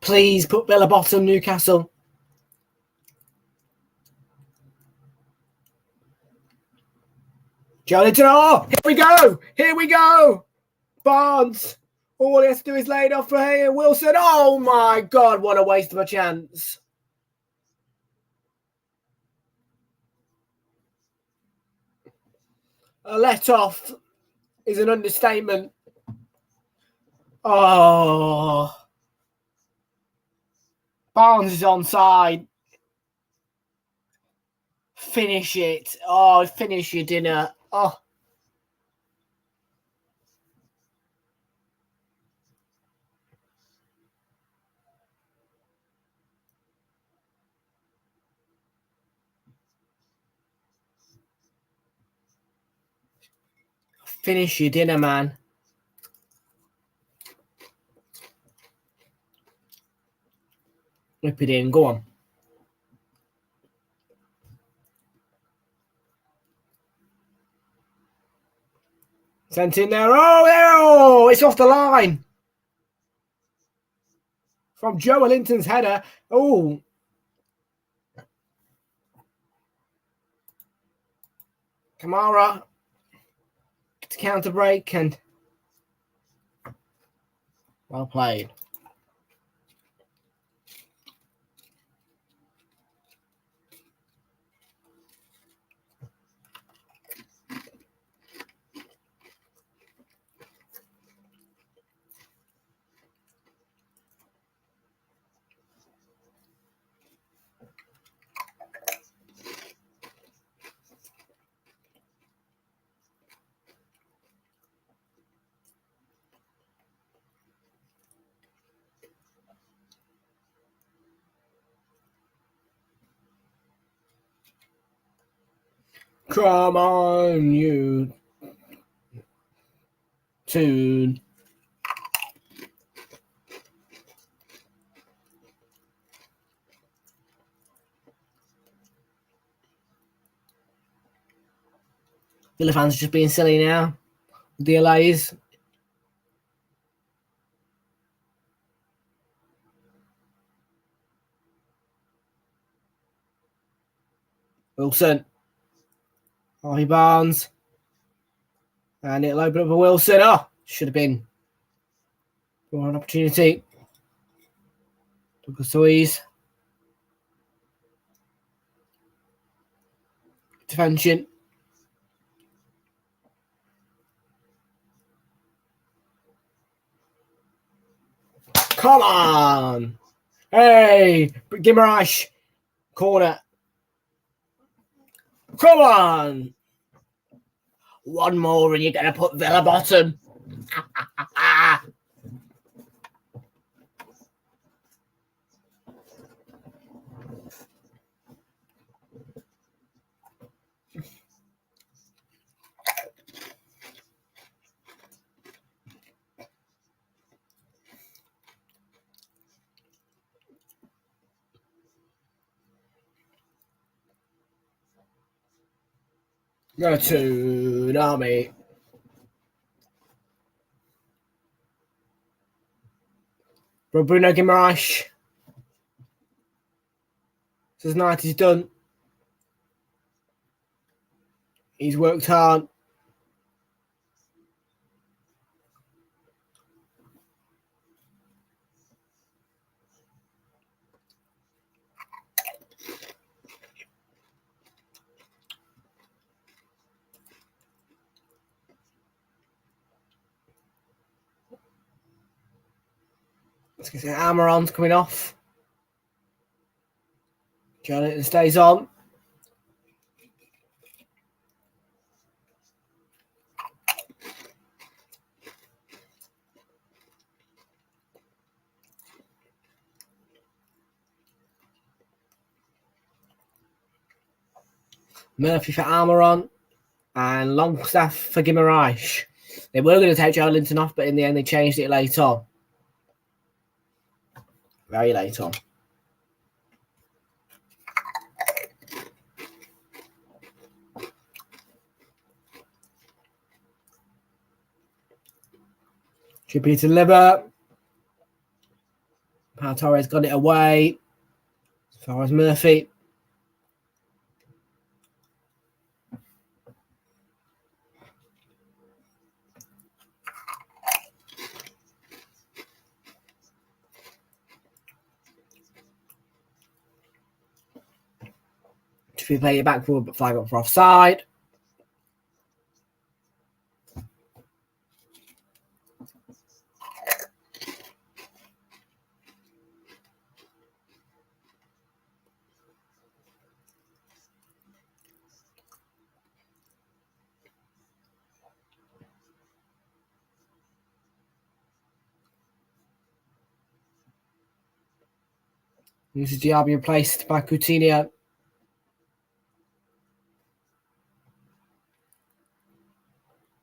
Please put Villa bottom, Newcastle. Joelinton, oh, here we go. Here we go. Barnes. All he has to do is lay it off for here. Wilson. Oh, my God. What a waste of a chance. A let-off is an understatement. Oh. Barnes is onside. Finish it. Oh, finish your dinner. Oh. Finish your dinner, man. Whip it in. Go on. Sent in there. Oh, it's off the line. From Joelinton's header. Oh. Kamara to counter break and well played. Come on, you tune. Villa fans just being silly now. The delays. Wilson. Ollie Barnes. And it'll open up for Wilson. Oh, should have been for an opportunity. Douglas Luiz. Intervention. Come on. Hey, Guimaraes. Corner. Come on. One more and you're going to put Villa bottom. Go to Army. Bruno Guimaraes says night is done. He's worked hard. Let's get Almiron's coming off. Jonathan stays on. Murphy for Almiron and Longstaff for Guimaraes. They were going to take Joelinton off, but in the end they changed it late on. Very late on. Chippy to Liver. Pau Torres got it away. As far as Murphy. Chippy played it back forward, but flag up for offside. This is Diaby replaced by Coutinho.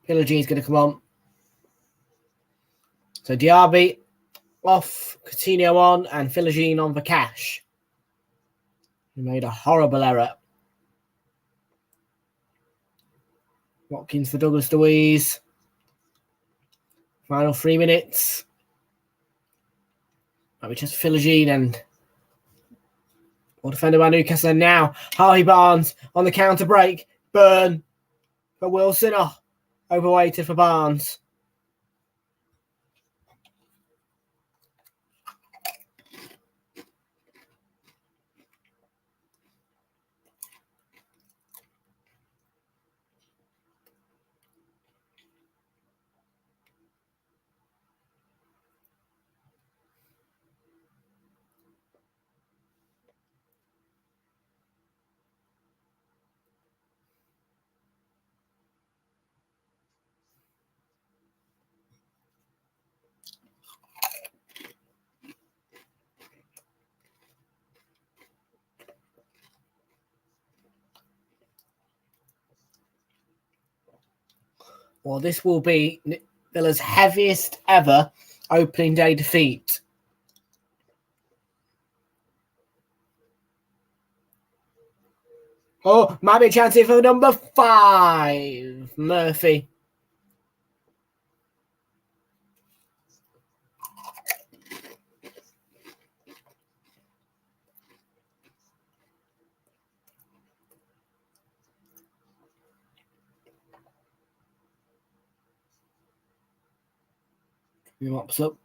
Pillagine is going to come on. So Diaby off, Coutinho on, and Pillagine on for Cash. He made a horrible error. Watkins for Douglas Luiz. Final 3 minutes. Might be just Pillagine and well defended by Newcastle. And now Harvey Barnes on the counter break. Burn for Wilson. Oh, overweighted for Barnes. Well, this will be Villa's heaviest ever opening day defeat. Oh, might be a chance here for number 5, Murphy. He mops up.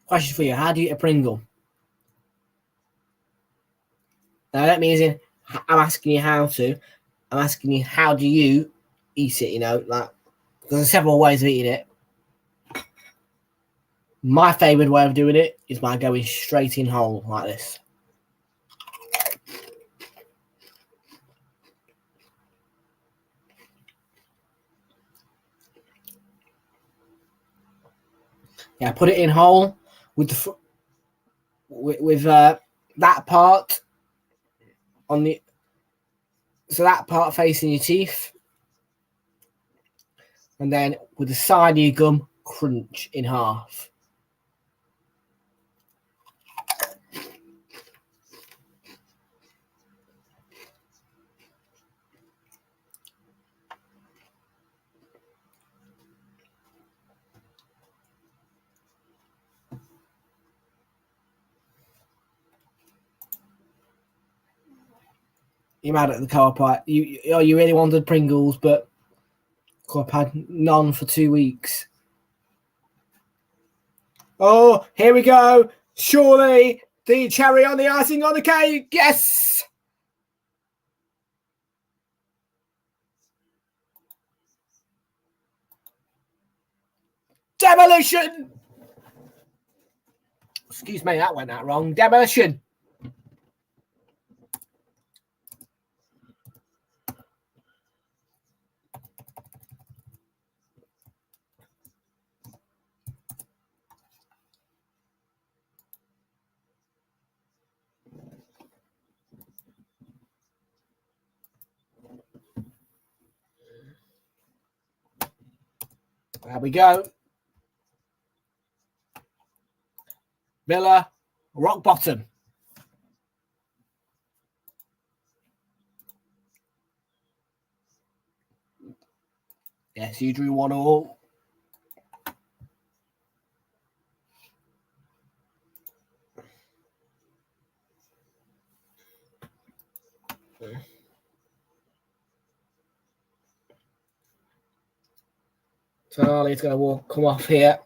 Question for you. How do you eat a Pringle? Now, that means I'm asking you how to. I'm asking you how do you eat it, you know? Like, there's several ways of eating it. My favourite way of doing it is by going straight in whole, like this. Yeah, put it in whole with the with that part on the that part facing your teeth, and then with the side of your gum, crunch in half. You're mad at the co-op, right? You really wanted Pringles, but co-op had none for 2 weeks. Oh, here we go. Surely the cherry on the icing on the cake. Yes. Demolition. Excuse me, that went out wrong. Demolition. There we go. Villa, rock bottom. Yes, you drew 1-1. Charlie's going to come off here.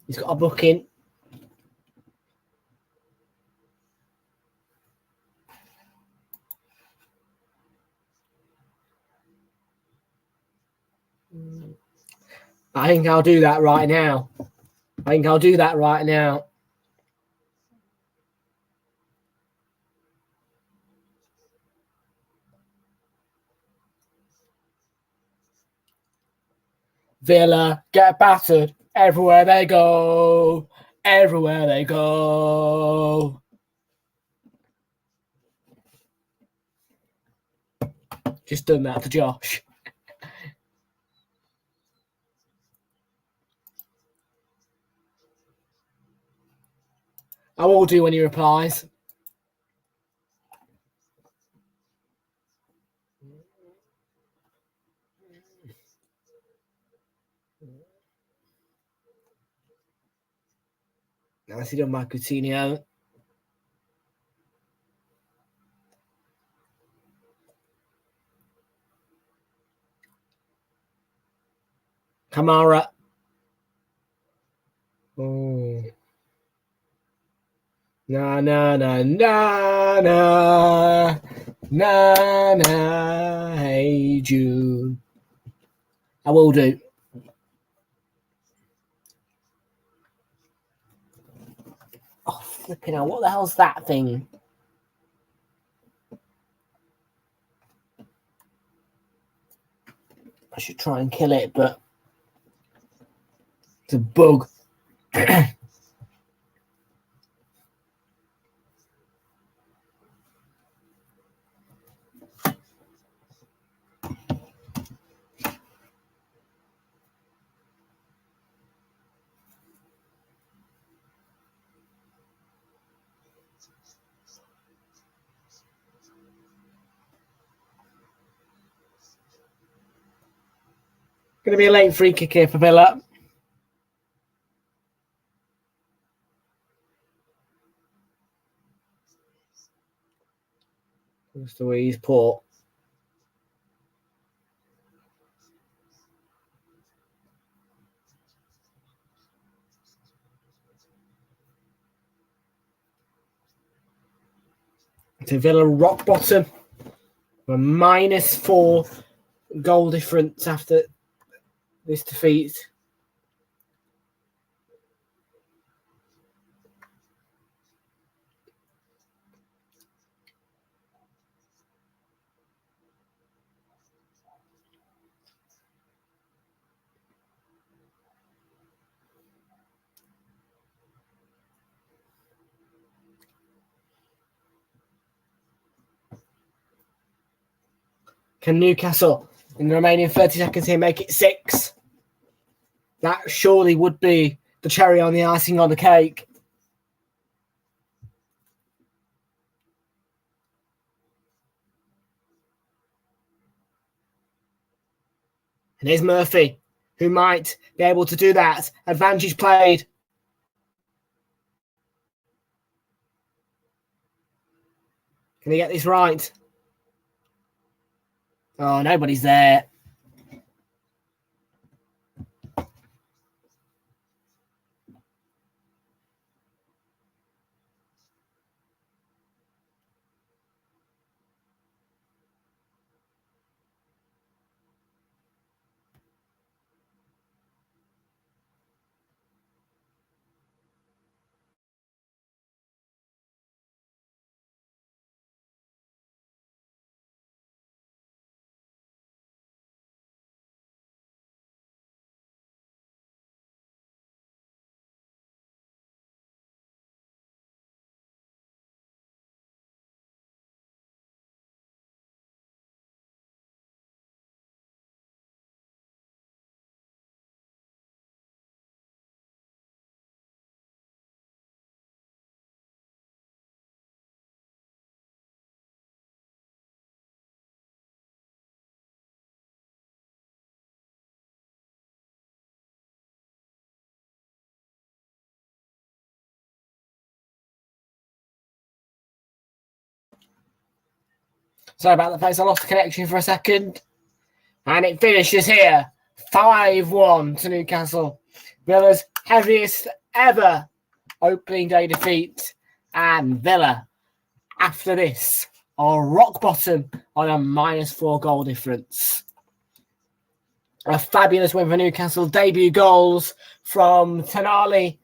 He's got a booking. I think I'll do that right now. Villa get battered everywhere they go. Everywhere they go. Just done that for Josh. I will do when he replies. Nicely done by Coutinho. Kamara. Oh. Na na na na na na na. Hey June. I will do. Oh, flipping out. What the hell's that thing? I should try and kill it, but it's a bug. Going to be a late free kick here for Villa. That's the way he's put. To Villa rock bottom. A -4 goal difference after this defeat. Can Newcastle, in the remaining 30 seconds here, make it 6? That surely would be the cherry on the icing on the cake. And here's Murphy, who might be able to do that. Advantage played. Can he get this right? Oh, nobody's there. Sorry about the place. I lost the connection for a second. And it finishes here. 5-1 to Newcastle. Villa's heaviest ever opening day defeat. And Villa, after this, are rock bottom on a -4 goal difference. A fabulous win for Newcastle. Debut goals from Tonali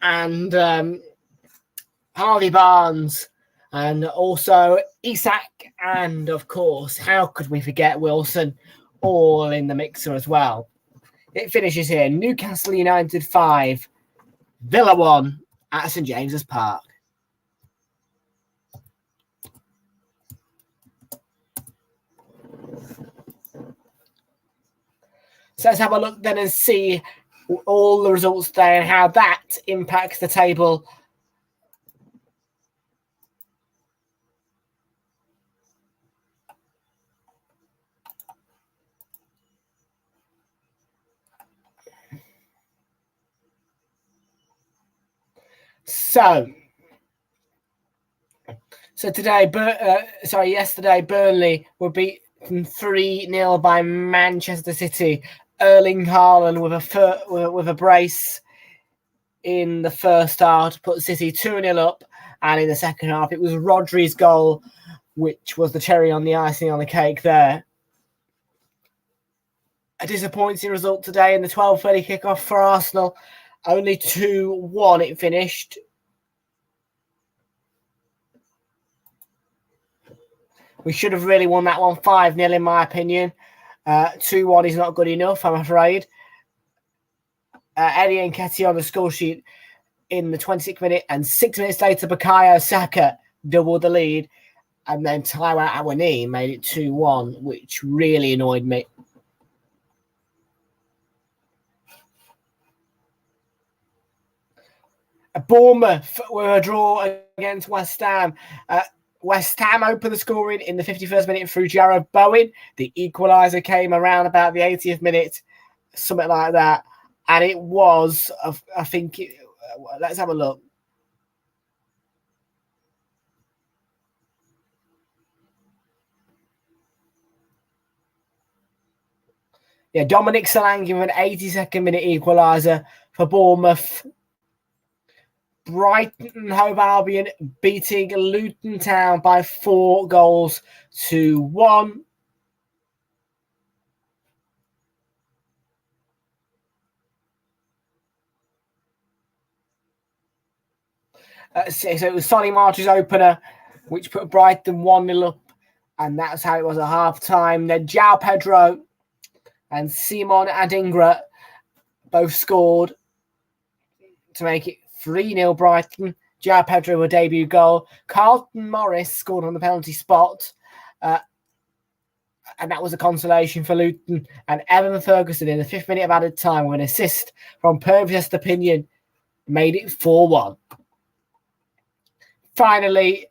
and Harvey Barnes. And also Isak, and of course, how could we forget Wilson, all in the mixer as well. It finishes here. Newcastle United 5, Villa 1 at St James's Park. So let's have a look then and see all the results there and how that impacts the table. So today, yesterday, Burnley were beaten 3-0 by Manchester City. Erling Haaland with a brace in the first half to put City 2-0 up, and in the second half it was Rodri's goal, which was the cherry on the icing on the cake there. A disappointing result today in the 12:30 kickoff for Arsenal. Only 2-1 it finished. We should have really won that one 5-0 in my opinion. 2-1 is not good enough, I'm afraid. Eddie Nketiah on the score sheet in the 26th minute, and 6 minutes later, Bukayo Saka doubled the lead, and then Taiwo Awoniyi made it 2-1, which really annoyed me. Bournemouth were a draw against West Ham. West Ham opened the scoring in the 51st minute through Jarrod Bowen. The equaliser came around about the 80th minute, something like that. And it was, I think, let's have a look. Yeah, Dominic Solanke with an 82nd minute equaliser for Bournemouth. Brighton Hove Albion beating Luton Town by 4-1. So it was Solly March's opener, which put Brighton 1-0 up, and that's how it was at half-time. Then João Pedro and Simon Adingra both scored to make it 3-0 Brighton. João Pedro a debut goal. Carlton Morris scored on the penalty spot. and that was a consolation for Luton. And Evan Ferguson in the 5th minute of added time with an assist from Purvis Opinion made it 4-1. Finally,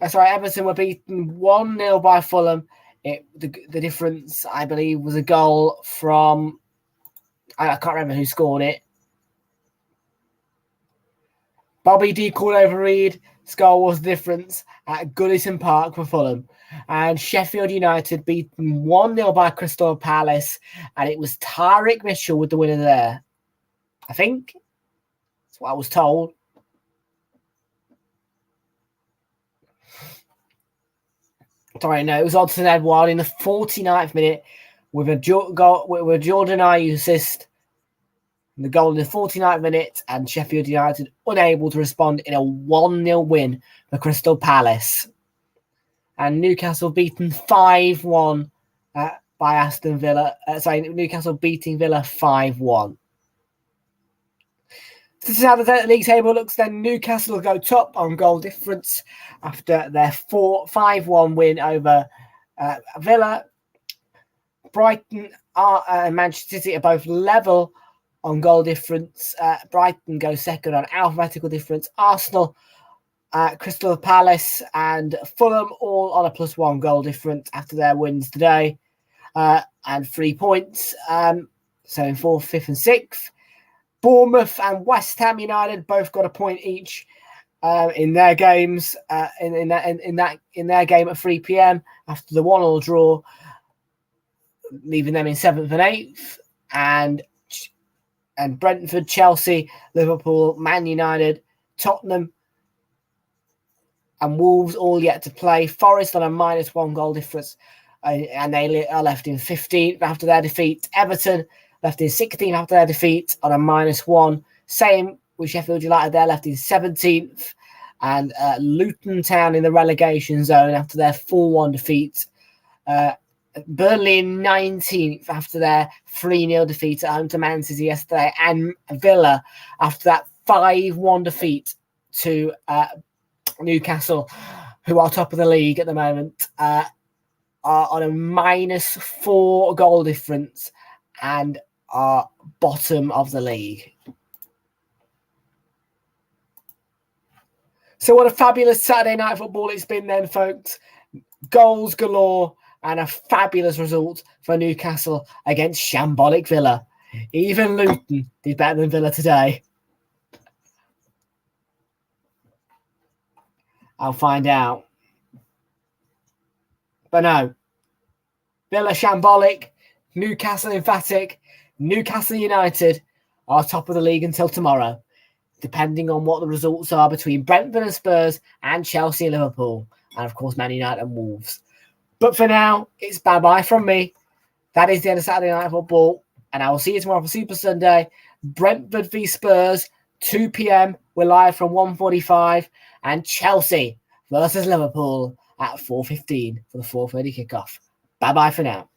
Everton were beaten 1-0 by Fulham. The difference, I believe, was a goal from... I can't remember who scored it. Bobby D. Cordova-Reid. Goal was the difference at Goodison Park for Fulham. And Sheffield United beaten 1-0 by Crystal Palace. And it was Tyrick Mitchell with the winner there. I think. That's what I was told. Sorry, no, it was Odsonne Edouard in the 49th minute with a goal with a Jordan Ayew assist. The goal in the 49th minute, and Sheffield United unable to respond in a 1-0 win for Crystal Palace. And Newcastle beaten 5-1 by Aston Villa. Newcastle beating Villa 5-1. This is how the league table looks then. Newcastle will go top on goal difference after their 5-1 win over Villa. Brighton and Manchester City are both level on goal difference. Brighton goes second on alphabetical difference. Arsenal, Crystal Palace and Fulham all on a +1 goal difference after their wins today. And 3 points. So in 4th, 5th and 6th. Bournemouth and West Ham United both got a point each in their games. In their game at 3 p.m. after the 1-1 draw, leaving them in 7th and 8th. And Brentford, Chelsea, Liverpool, Man United, Tottenham, and Wolves all yet to play. Forest on a -1 goal difference, and they are left in 15th after their defeat. Everton left in 16th after their defeat on a -1. Same with Sheffield United, they're left in 17th. And Luton Town in the relegation zone after their 4-1 defeat. Burnley in 19th after their 3-0 defeat at home to Man City yesterday. And Villa after that 5-1 defeat to Newcastle, who are top of the league at the moment, are on a -4 goal difference and are bottom of the league. So what a fabulous Saturday night football it's been then, folks. Goals galore and a fabulous result for Newcastle against shambolic Villa. Even Luton did better than Villa today. I'll find out. But no. Villa shambolic, Newcastle emphatic, Newcastle United are top of the league until tomorrow, depending on what the results are between Brentford and Spurs and Chelsea and Liverpool. And of course, Man United and Wolves. But for now, it's bye-bye from me. That is the end of Saturday Night Football. And I will see you tomorrow for Super Sunday. Brentford v Spurs, 2 p.m. We're live from 1:45. And Chelsea versus Liverpool at 4:15 for the 4:30 kickoff. Bye-bye for now.